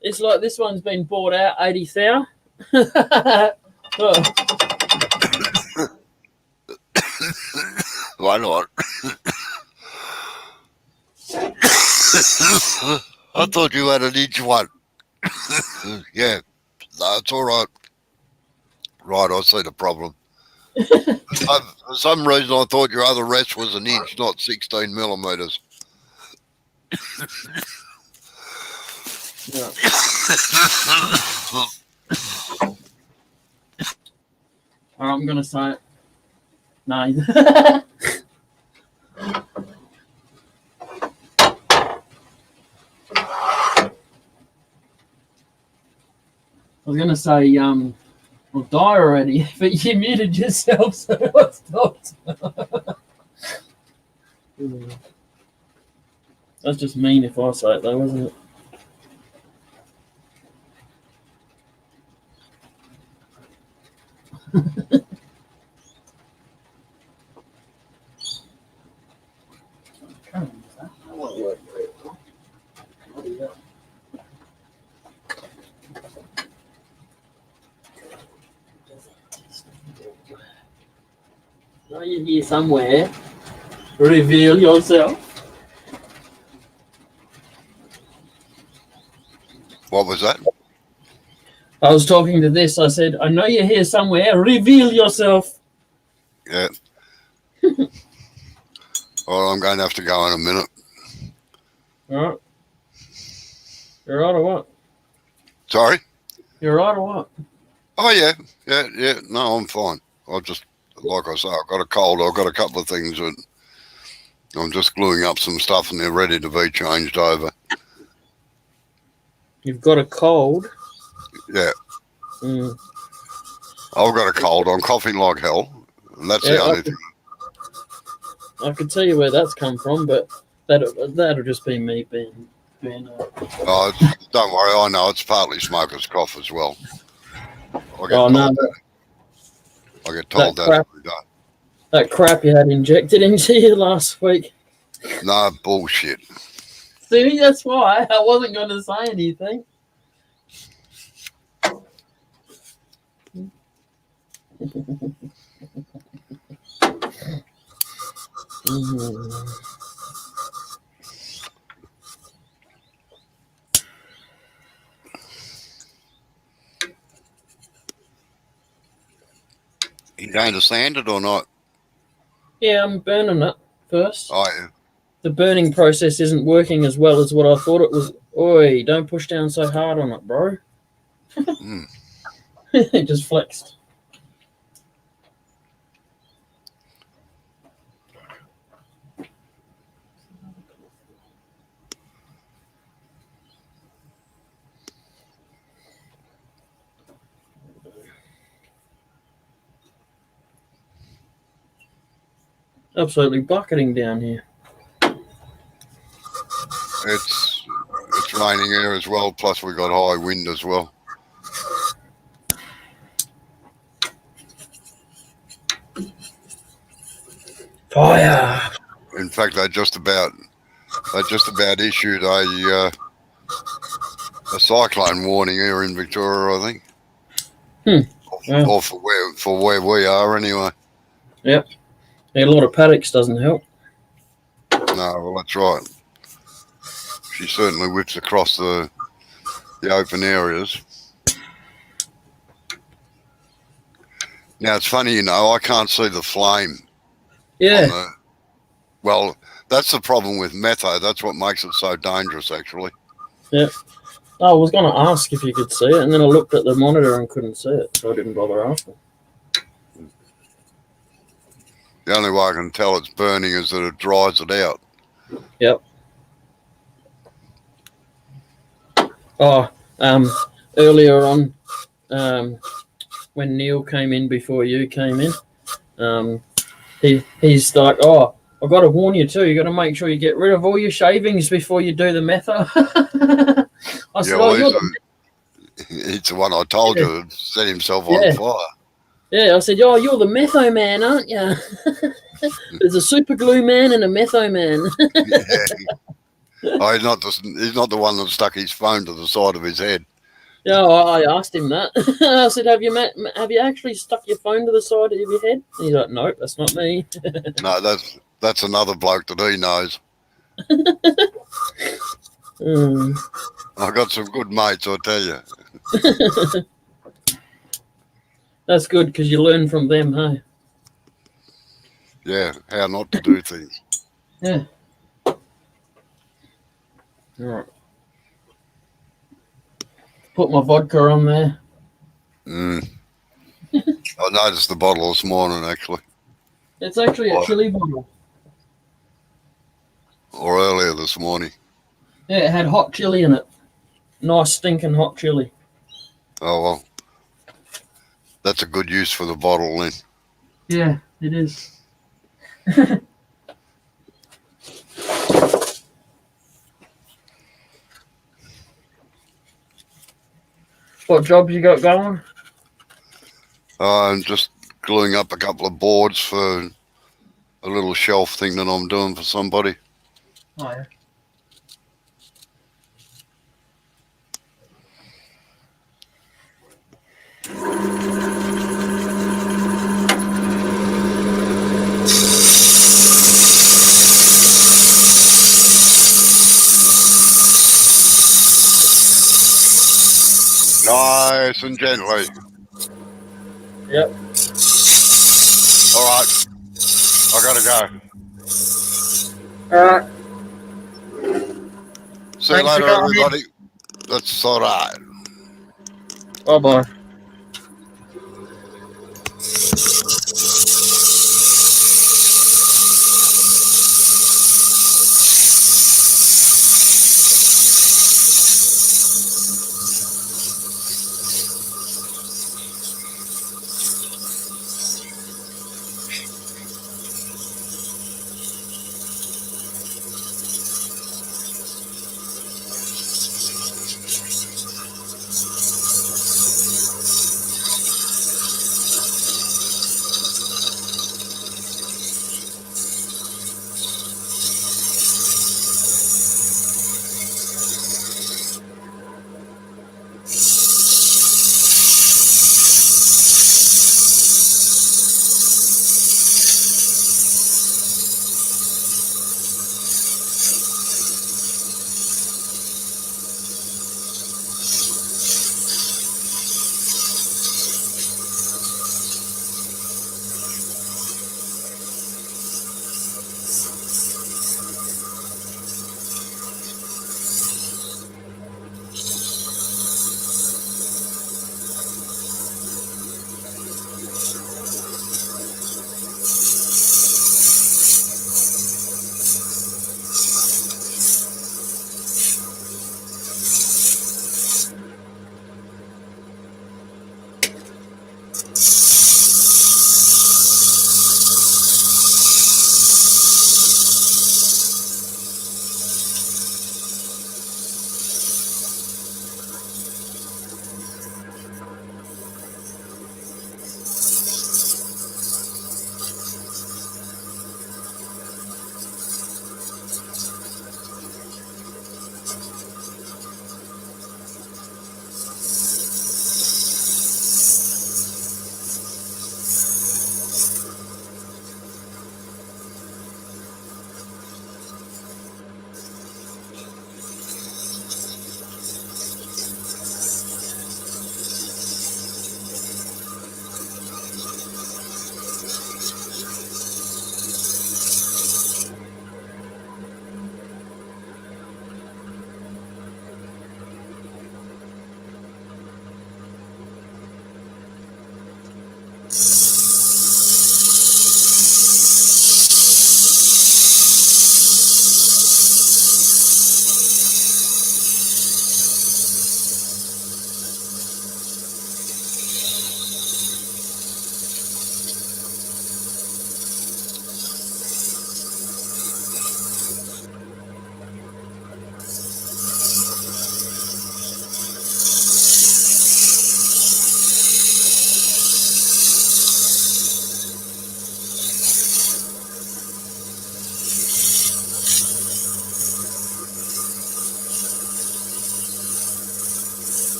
It's like this one's been bought out 80,000. Why not? I thought you had an inch one. Yeah, that's all right. Right, I see the problem. For some reason, I thought your other rest was an inch, not 16 millimeters. Yeah. I'm gonna say it. No. I was gonna say, I'll die already, but you muted yourself, so I stopped. That's just mean if I say it, though, isn't it? Are you here somewhere? Reveal yourself. What was that? I was talking to this. I said, I know you're here somewhere. Reveal yourself. Yeah. Well, I'm going to have to go in a minute. All right. You're right or what? Sorry? You're right or what? Oh, yeah. Yeah. No, I'm fine. I just, like I say, I've got a cold. I've got a couple of things that I'm just gluing up some stuff and they're ready to be changed over. You've got a cold. Yeah. Mm. I've got a cold. I'm coughing like hell. And that's the only thing. I could tell you where that's come from, but that'll just be me being Oh, don't worry. I know it's partly smoker's cough as well. I get told that every day. That crap you had injected into you last week. No, bullshit. See, that's why I wasn't going to say anything. You going to sand it or not? Yeah, I'm burning it first. Oh, yeah. The burning process isn't working as well as what I thought it was. Oi, don't push down so hard on it, bro. It just flexed. Absolutely bucketing down here. It's raining here as well. Plus we got high wind as well. Fire! In fact, they just about issued a cyclone warning here in Victoria, I think. Yeah. Or for where we are anyway. Yep. Yeah, a lot of paddocks doesn't help. No, well that's right. She certainly whips across the open areas. Now it's funny, I can't see the flame. Yeah. Well, that's the problem with metho. That's what makes it so dangerous, actually. Yeah. I was going to ask if you could see it, and then I looked at the monitor and couldn't see it, so I didn't bother asking. The only way I can tell it's burning is that it dries it out. Yep. Oh, earlier on, when Neil came in before you came in, he's like, oh, I've got to warn you too. You got to make sure you get rid of all your shavings before you do the metho. I said, well, oh, he's the one I told you to set himself on fire. Yeah, I said, oh, you're the metho man, aren't you? There's a super glue man and a metho man. Yeah. Oh, he's not the one that stuck his phone to the side of his head. Yeah, I asked him that. I said, have you actually stuck your phone to the side of your head? And he's like, nope, that's not me. No, that's another bloke that he knows. I've got some good mates, I tell you. That's good because you learn from them, hey? Yeah, how not to do things. Yeah. All right. Put my vodka on there. I noticed the bottle this morning, actually. It's actually a chili bottle. Or earlier this morning. Yeah, it had hot chili in it. Nice stinking hot chili. Oh, well. That's a good use for the bottle then. Yeah, it is. What jobs you got going? I'm just gluing up a couple of boards for a little shelf thing that I'm doing for somebody. Oh, yeah. Nice and gently. Yep. All right. I gotta go. All right. See you later, everybody. That's all right. Bye-bye.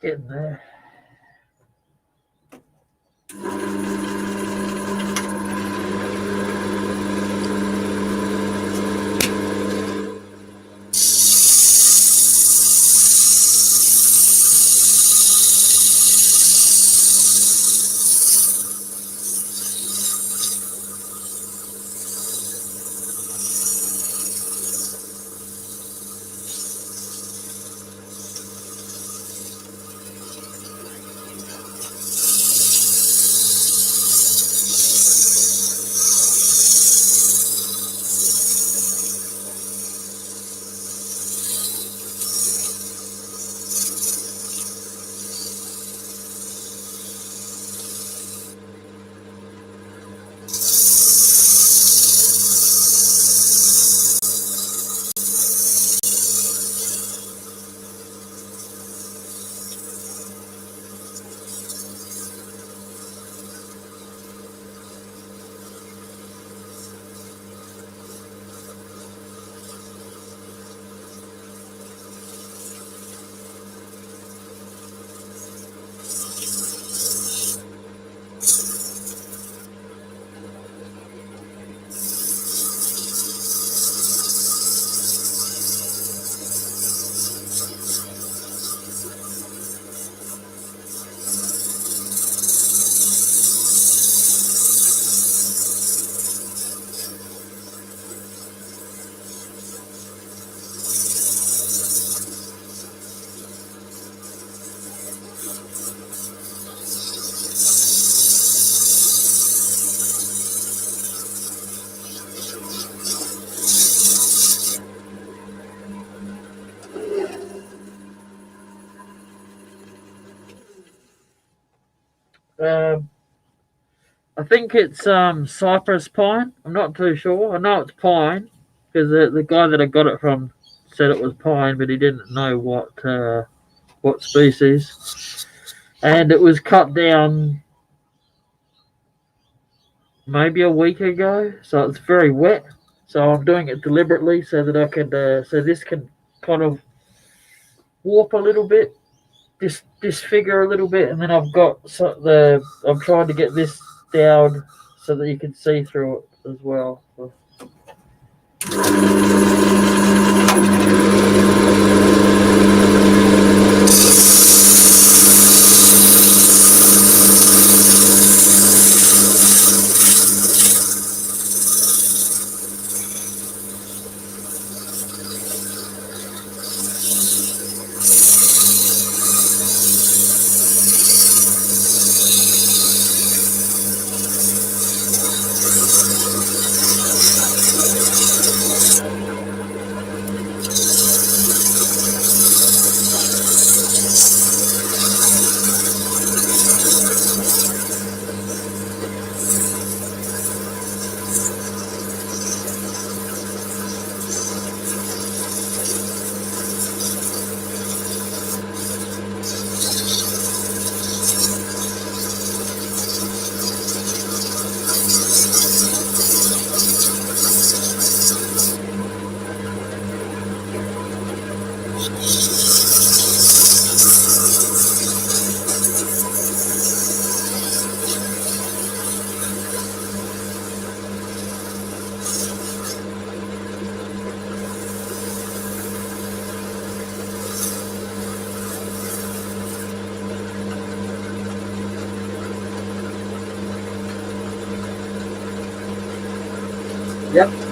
Getting there. Um, I think it's cypress pine. I'm not too sure. I know it's pine because the guy that I got it from said it was pine, but he didn't know what species. And it was cut down maybe a week ago, so it's very wet. So I'm doing it deliberately so that I can so this can kind of warp a little bit, disfigure a little bit, and then I've got I'm trying to get this down so that you can see through it as well. So. Yep.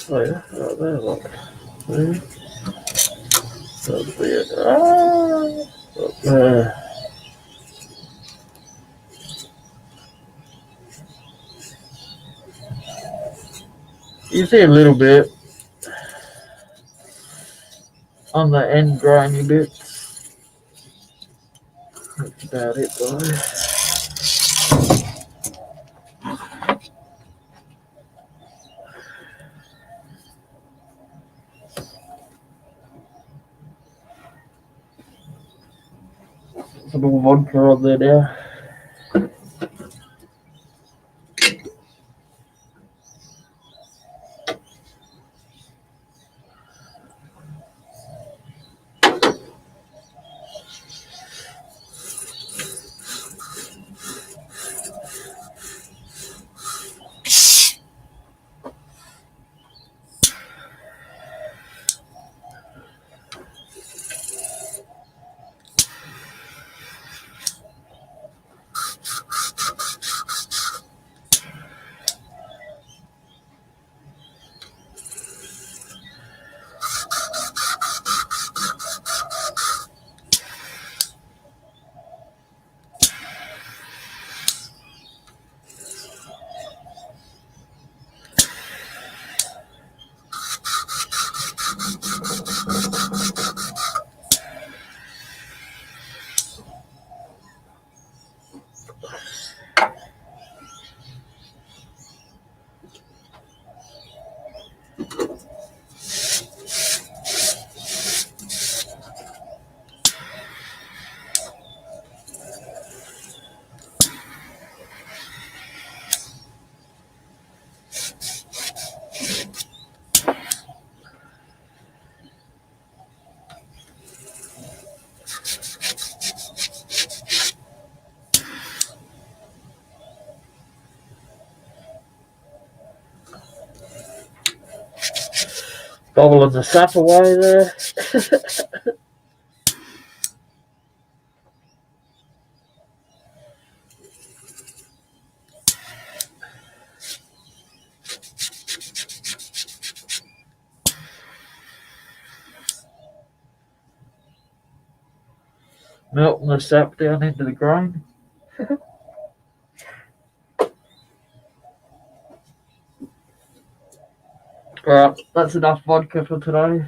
Oh yeah, right there, look. See? That'll be it. Ah, up there. You see a little bit on the end grimy bits. That's about it though. Some more vodka on there now. Gobbling the sap away there. Melting the sap down into the grain. Alright, that's enough vodka for today.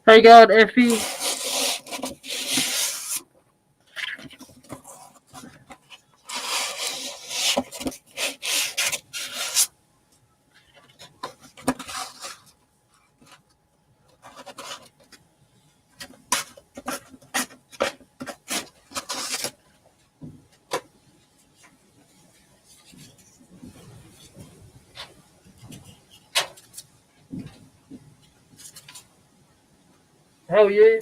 How you going, Effie? How are you?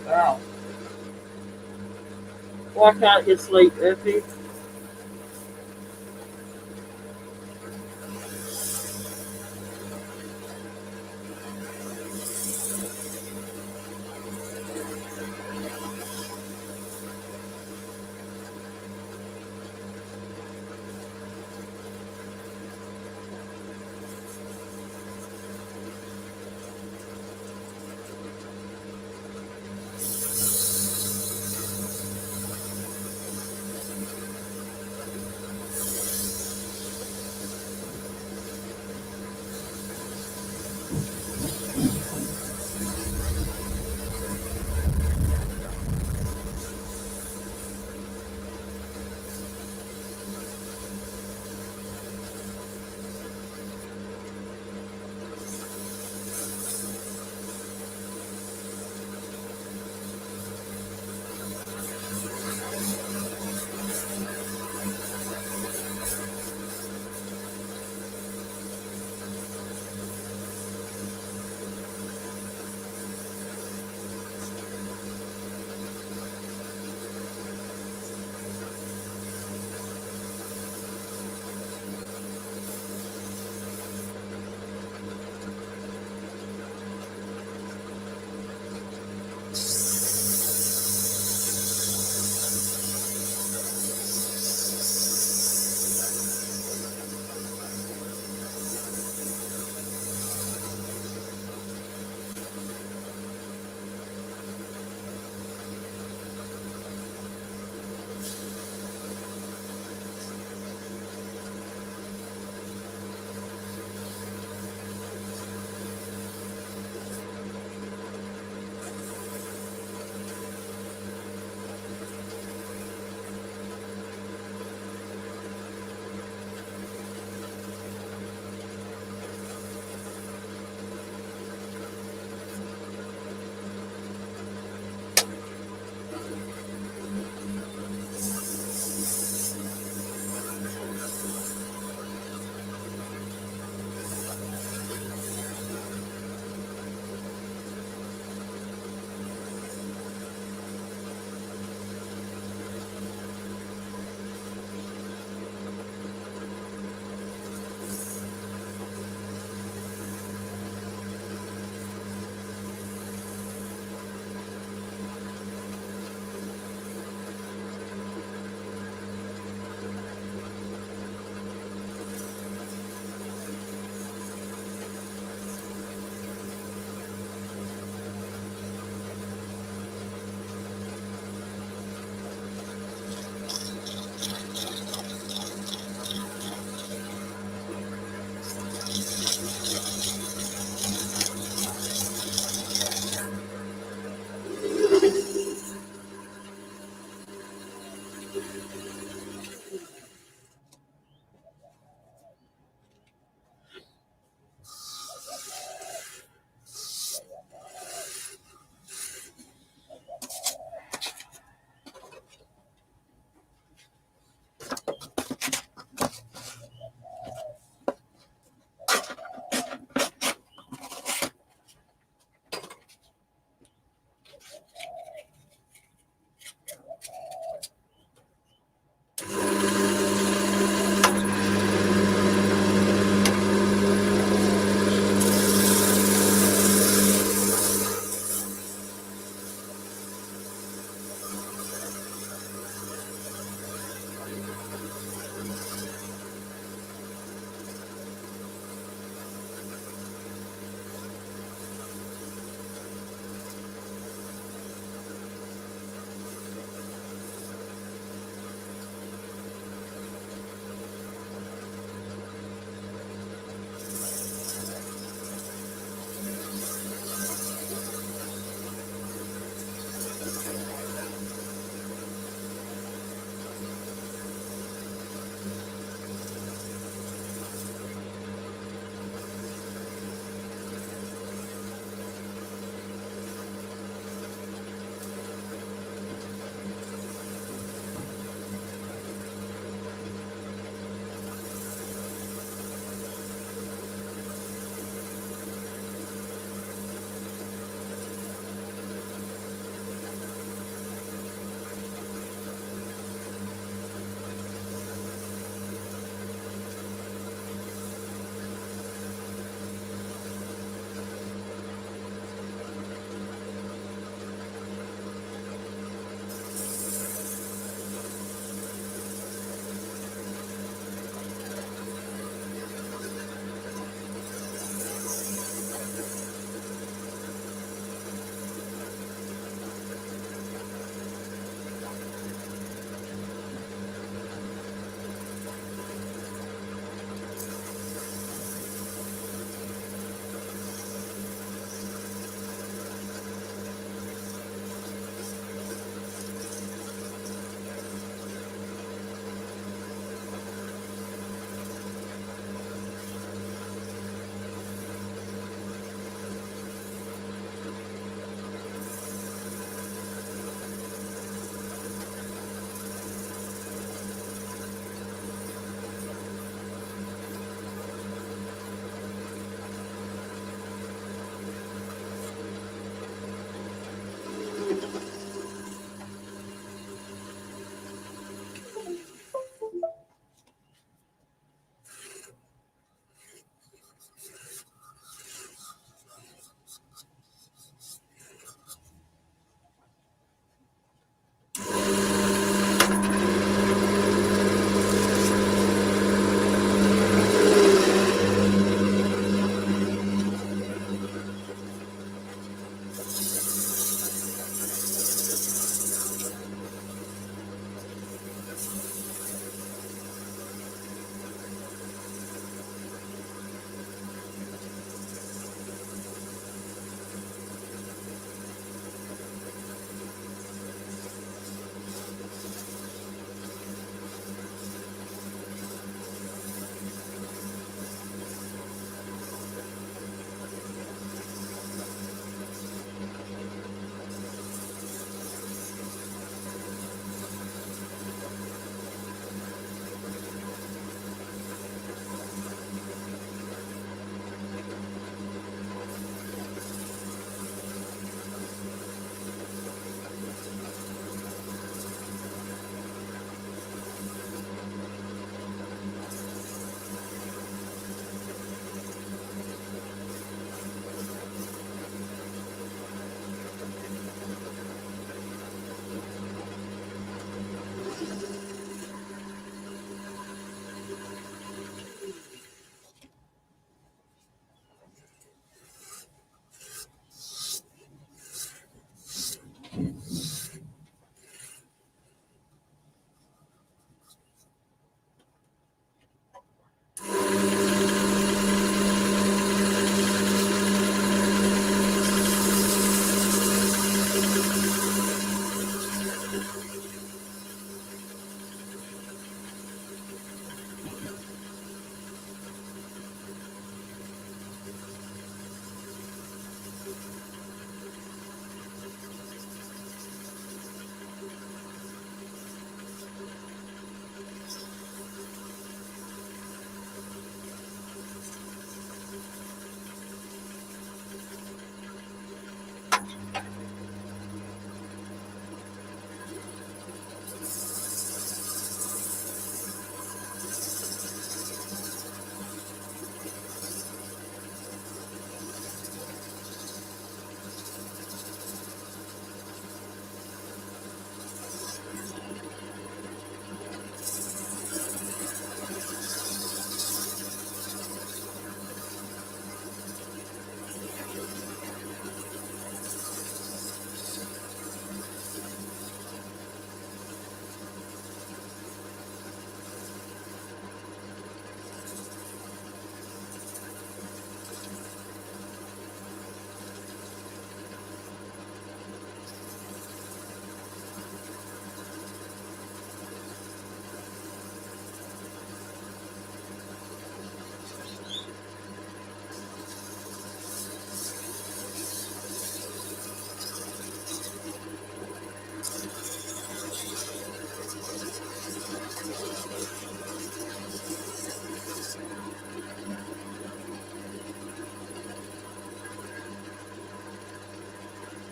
Wow. Why can't you sleep, Effie?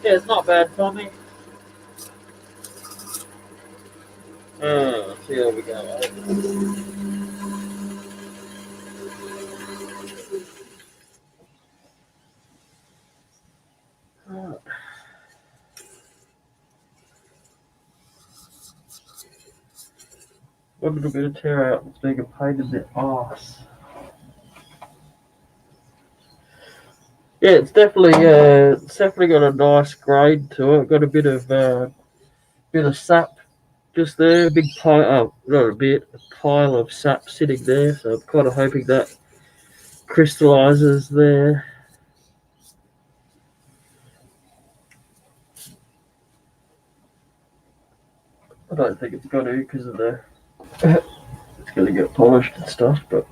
Yeah, it's not bad, Tommy. See how we go. Right. A little bit of tear out. It's being painted the arse. Yeah, it's definitely got a nice grade to it. Got a bit of sap just there. A big pile, not a bit, a pile of sap sitting there. So I'm kind of hoping that crystallizes there. I don't think it's got to because of the it's going to get polished and stuff, but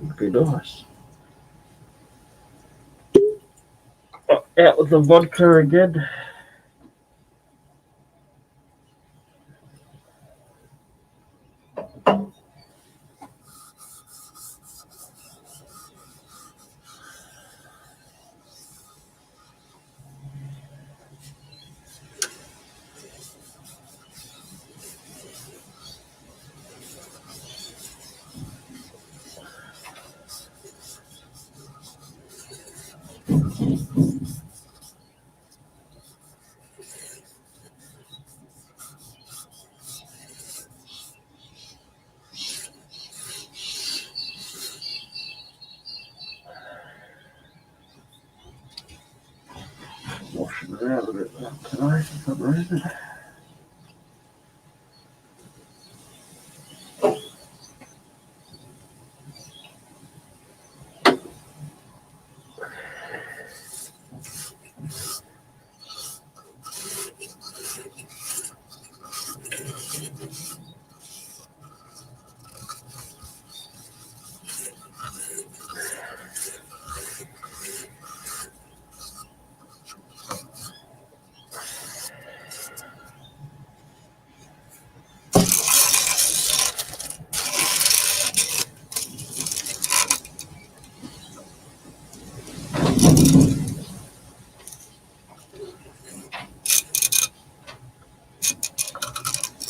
it'd be nice. Oh, out with the vodka again. Washing it out a bit today for some reason.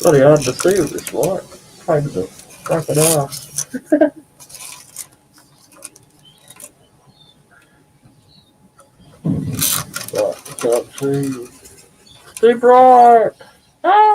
Bloody hard to see with this light. Painted the fucking arse. Right, can't see. Too bright. Ah!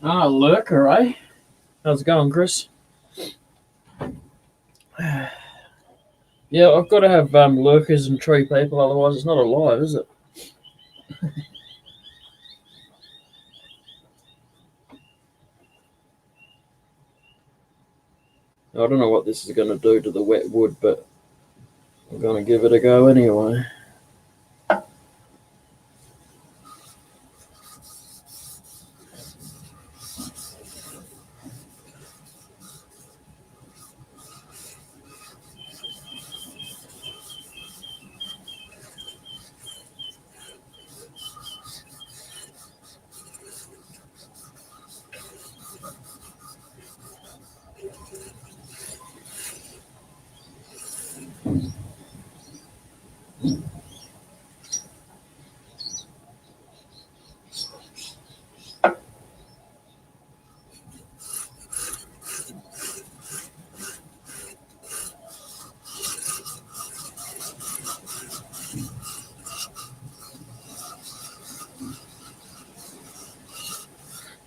Ah, lurker, eh? How's it going, Chris? Yeah, I've got to have lurkers and tree people, otherwise it's not alive, is it? I don't know what this is going to do to the wet wood, but I'm going to give it a go anyway.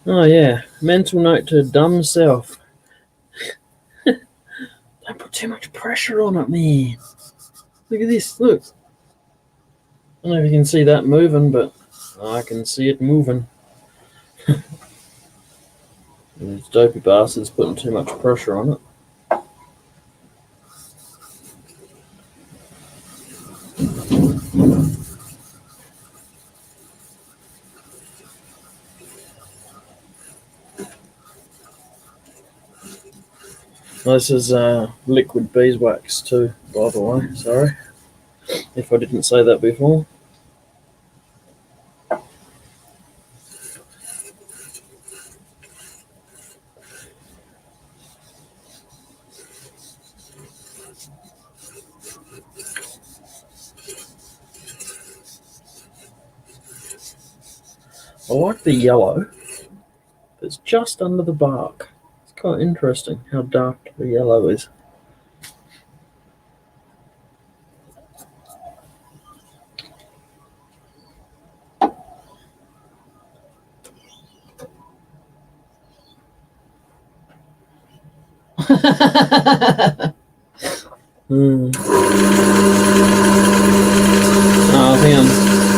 Oh yeah, mental note to dumb self. got too much pressure on it, man. Look at this, look. I don't know if you can see that moving, but I can see it moving. These dopey bastards putting too much pressure on it. This is liquid beeswax too, by the way. Sorry if I didn't say that before. I like the yellow that's just under the bark. It's quite interesting how dark the yellow is. Oh, I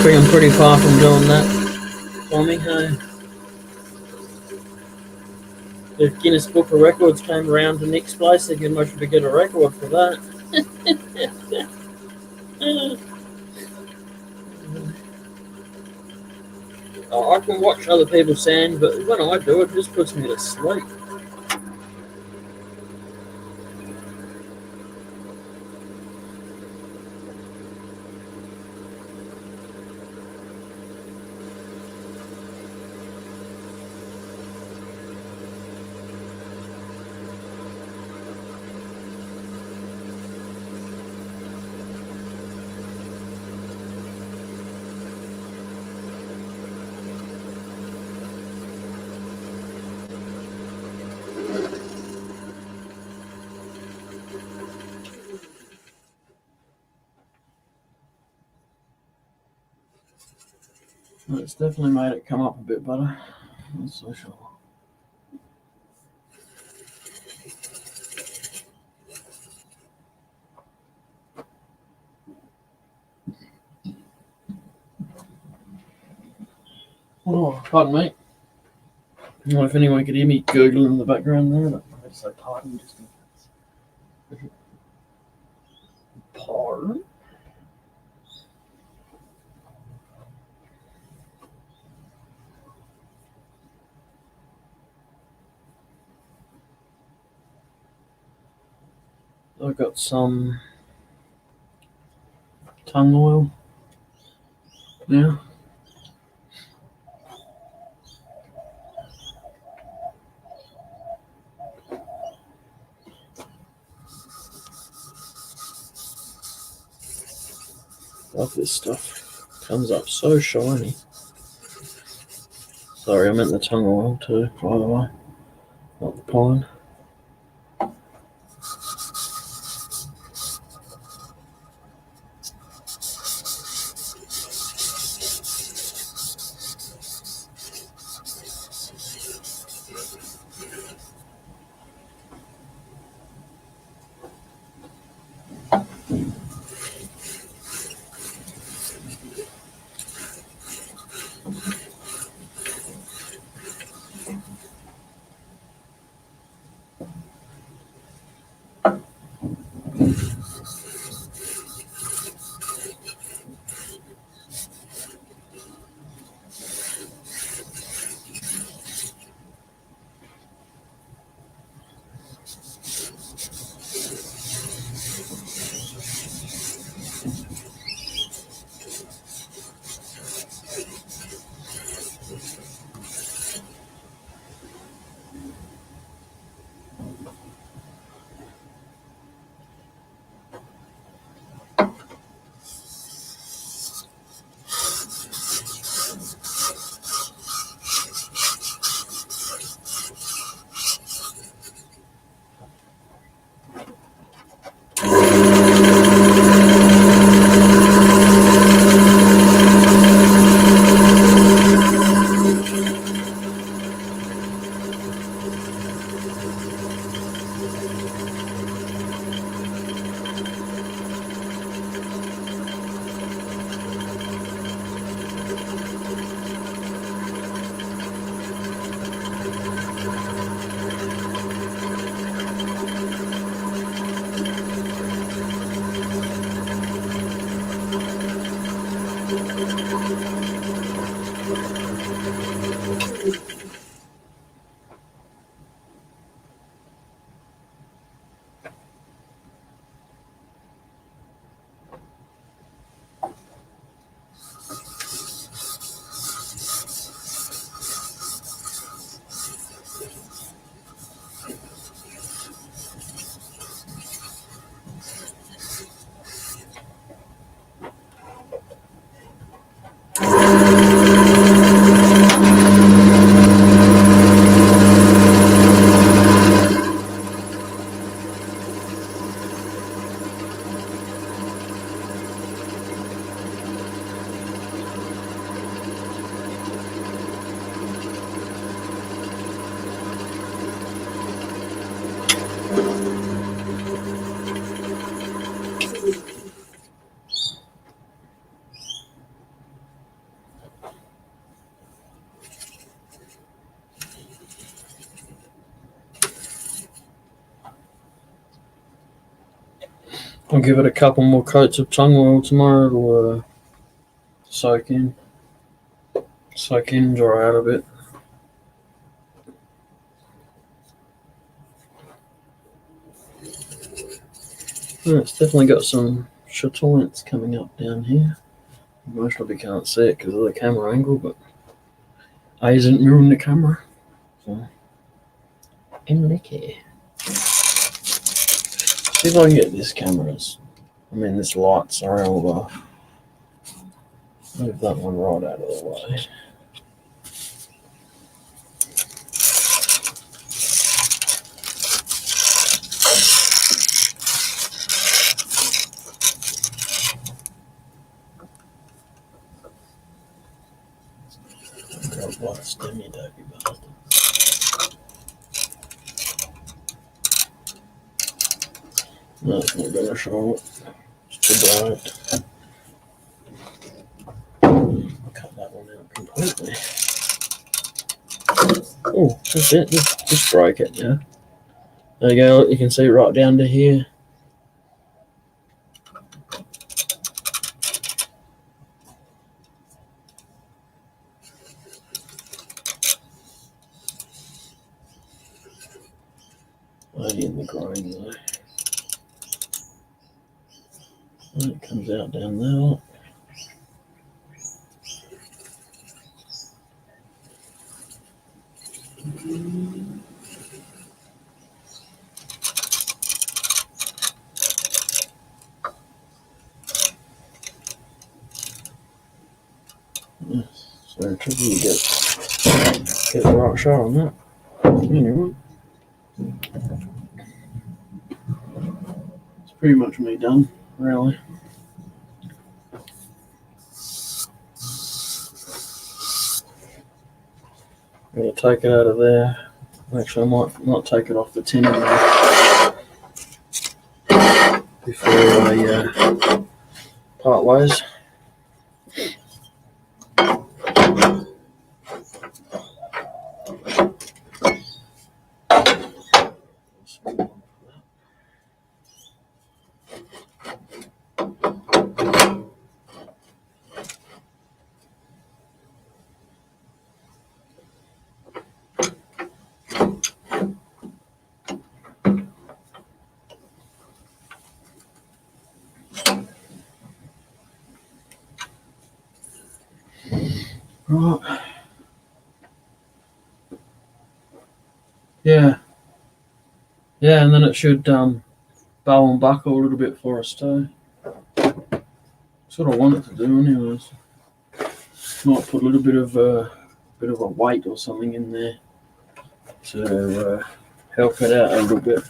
think I'm pretty far from doing that. Tommy, hey. If Guinness Book of Records came around to Nick's place, they could much to get a record for that. Oh, I can watch other people sand, but when I do, it just puts me to sleep. Well, it's definitely made it come up a bit better. That's so sure. Oh, pardon me. I don't know if anyone could hear me gurgling in the background there, but I just say pardon just in case. Pardon? I've got some tongue oil. Yeah. Love this stuff. Comes up so shiny. Sorry, I meant the tongue oil too, by the way. Not the pine. I'll give it a couple more coats of tongue oil tomorrow. It'll soak in, dry out a bit. It's definitely got some chatoyance coming up down here. Most probably can't see it because of the camera angle, but I isn't moving the camera. So, I'm lucky. See if I can get this this light, sorry, I'll move that one right out of the way. God bless them, you dirty bastard. No, it's not going to show it. It's too bright. I'll cut that one out completely. Oh, that's it. Just break it, yeah. There you go. You can see it right down to here. Only in the grain though. And it comes out down there. Yes, so tricky to get the right shot on that. Anyway, it's pretty much me done, really. I'm going to take it out of there. Actually, I might take it off the tin before I part ways. Right. Yeah, and then it should bow and buckle a little bit for us too. That's what I want it to do, anyways. Might put a little bit of a weight or something in there to help it out a little bit.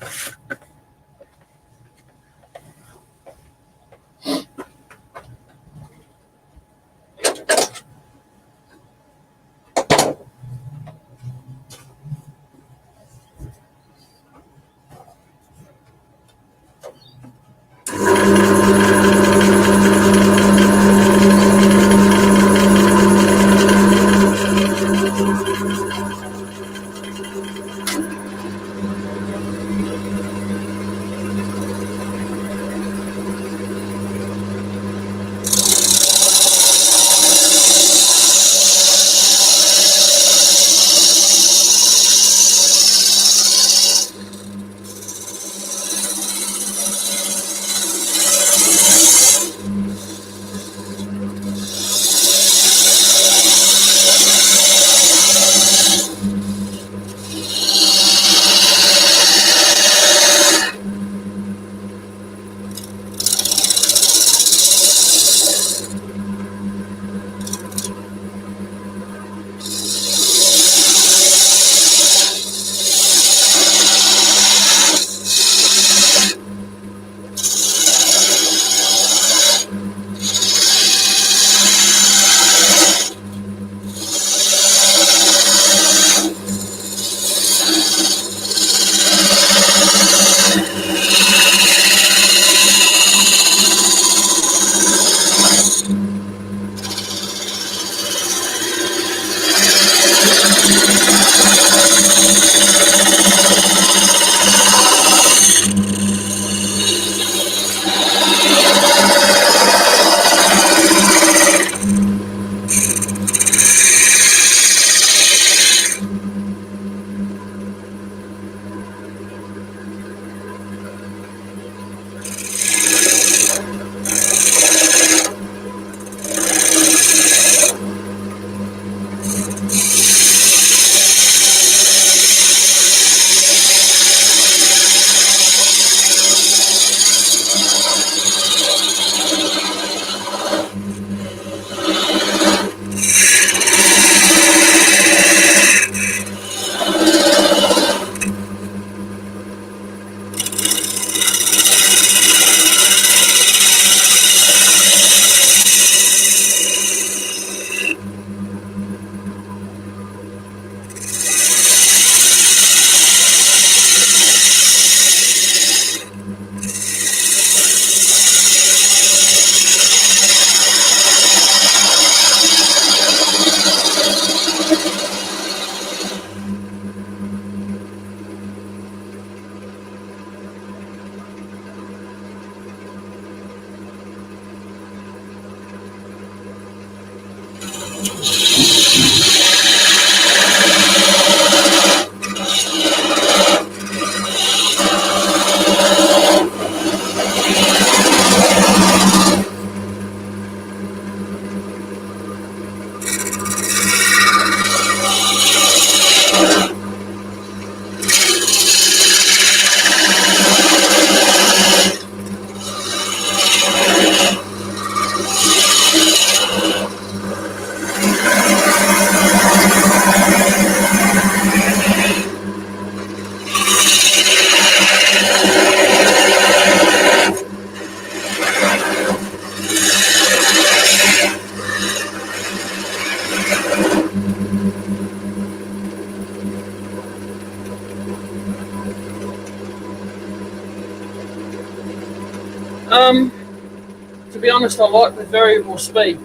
To be honest, I like the variable speed.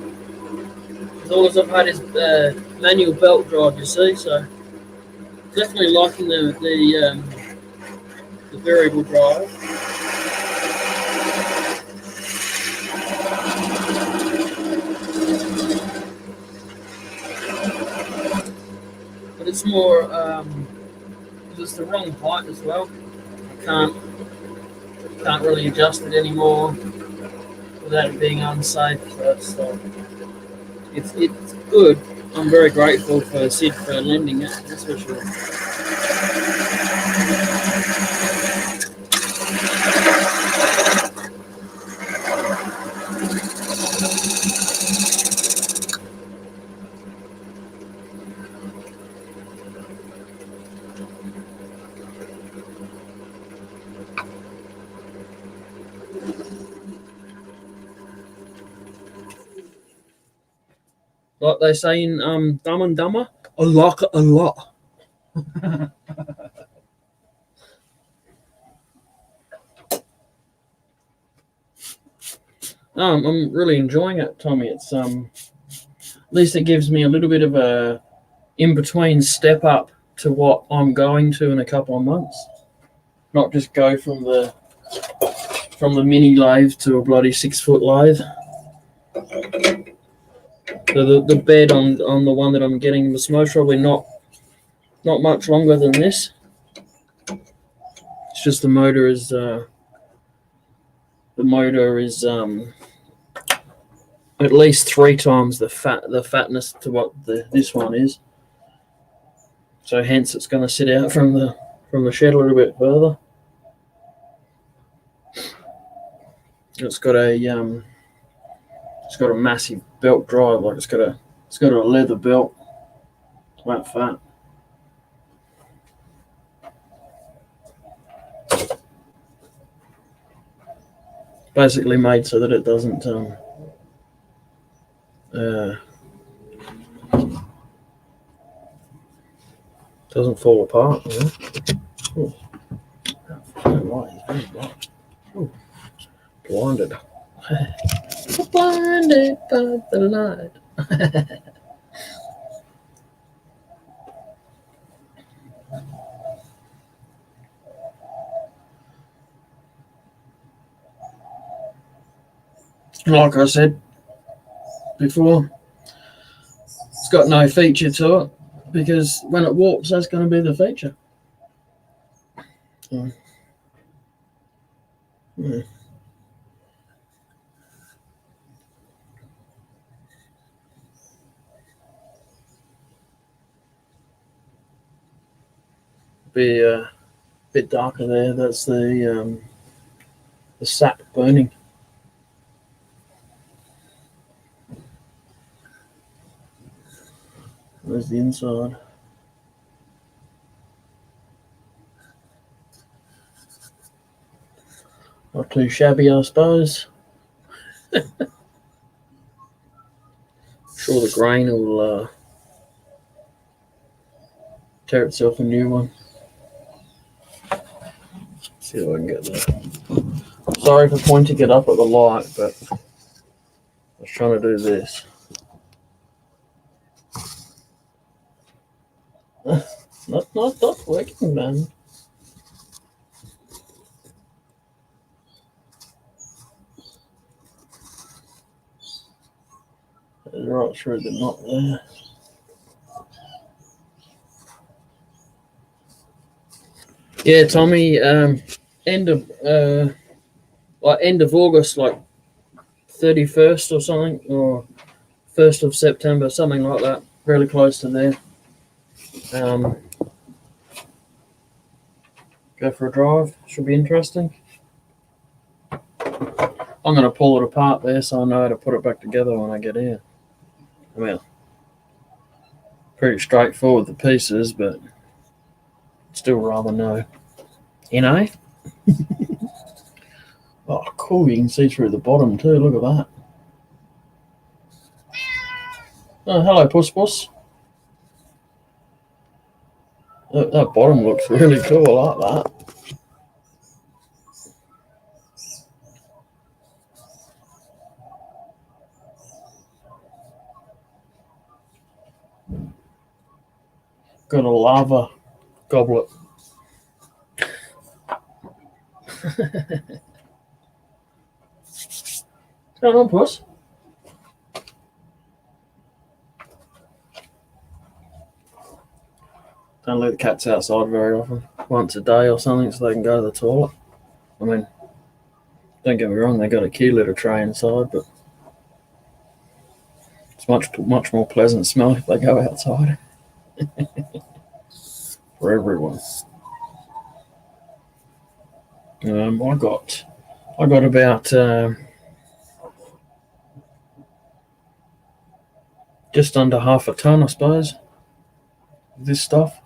As all as I've had is manual belt drive, you see, so definitely liking the variable drive. But it's more it's the wrong height as well. I can't really adjust it anymore without it being unsafe. So it's good. I'm very grateful for Sid for lending it. That's for sure. Like they say in Dumb and Dumber, I like it a lot. I'm really enjoying it, Tommy. It's at least it gives me a little bit of a in between step up to what I'm going to in a couple of months. Not just go from the mini lathe to a bloody 6-foot lathe. So the bed on the one that I'm getting was most probably not much longer than this. It's just the motor is at least 3 times the fatness to what this one is. So hence it's going to sit out from the shed a little bit further. It's got a massive belt drive, like it's got a leather belt. It's that fat. Basically made so that it doesn't fall apart. You know? Oh, light is very bright. Oh, blinded. Blinded by the light. Like I said before, it's got no feature to it because when it warps, that's going to be the feature. So, yeah. Be a bit darker there. That's the sap burning. There's the inside. Not too shabby, I suppose. Sure, the grain will tear itself a new one. See if I can get there. Sorry for pointing it up at the light, but I was trying to do this. Not working, man. It's right through the knot there. Yeah, Tommy. End of August, like 31st or something, or 1st of September, something like that. Really close to there. Go for a drive. Should be interesting. I'm going to pull it apart there so I know how to put it back together when I get here. I mean, pretty straightforward, the pieces, but still rather know. You know? Oh, cool. You can see through the bottom too. Look at that. Oh, hello, Puss Puss. That bottom looks really cool. I like that. Got a lava goblet. What's going on, puss? Don't let the cats outside very often. Once a day or something so they can go to the toilet. I mean, don't get me wrong, they got a cute litter tray inside, but it's much more pleasant smell if they go outside. For everyone. I got about just under half a ton, I suppose, of this stuff.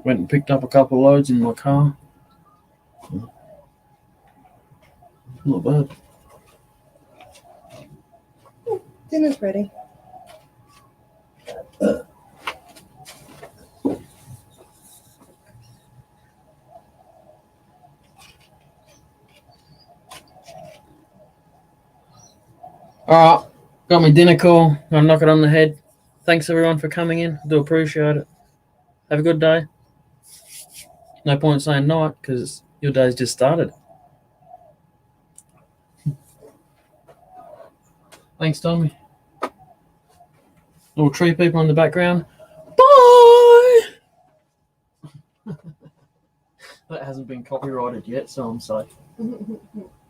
Went and picked up a couple of loads in my car. Not bad. Dinner's ready. All right, got my dinner call. I'll knock it on the head. Thanks everyone for coming in. Do appreciate it. Have a good day. No point saying night because your day's just started. Thanks, Tommy. Little tree people in the background. Bye! That hasn't been copyrighted yet, so I'm safe.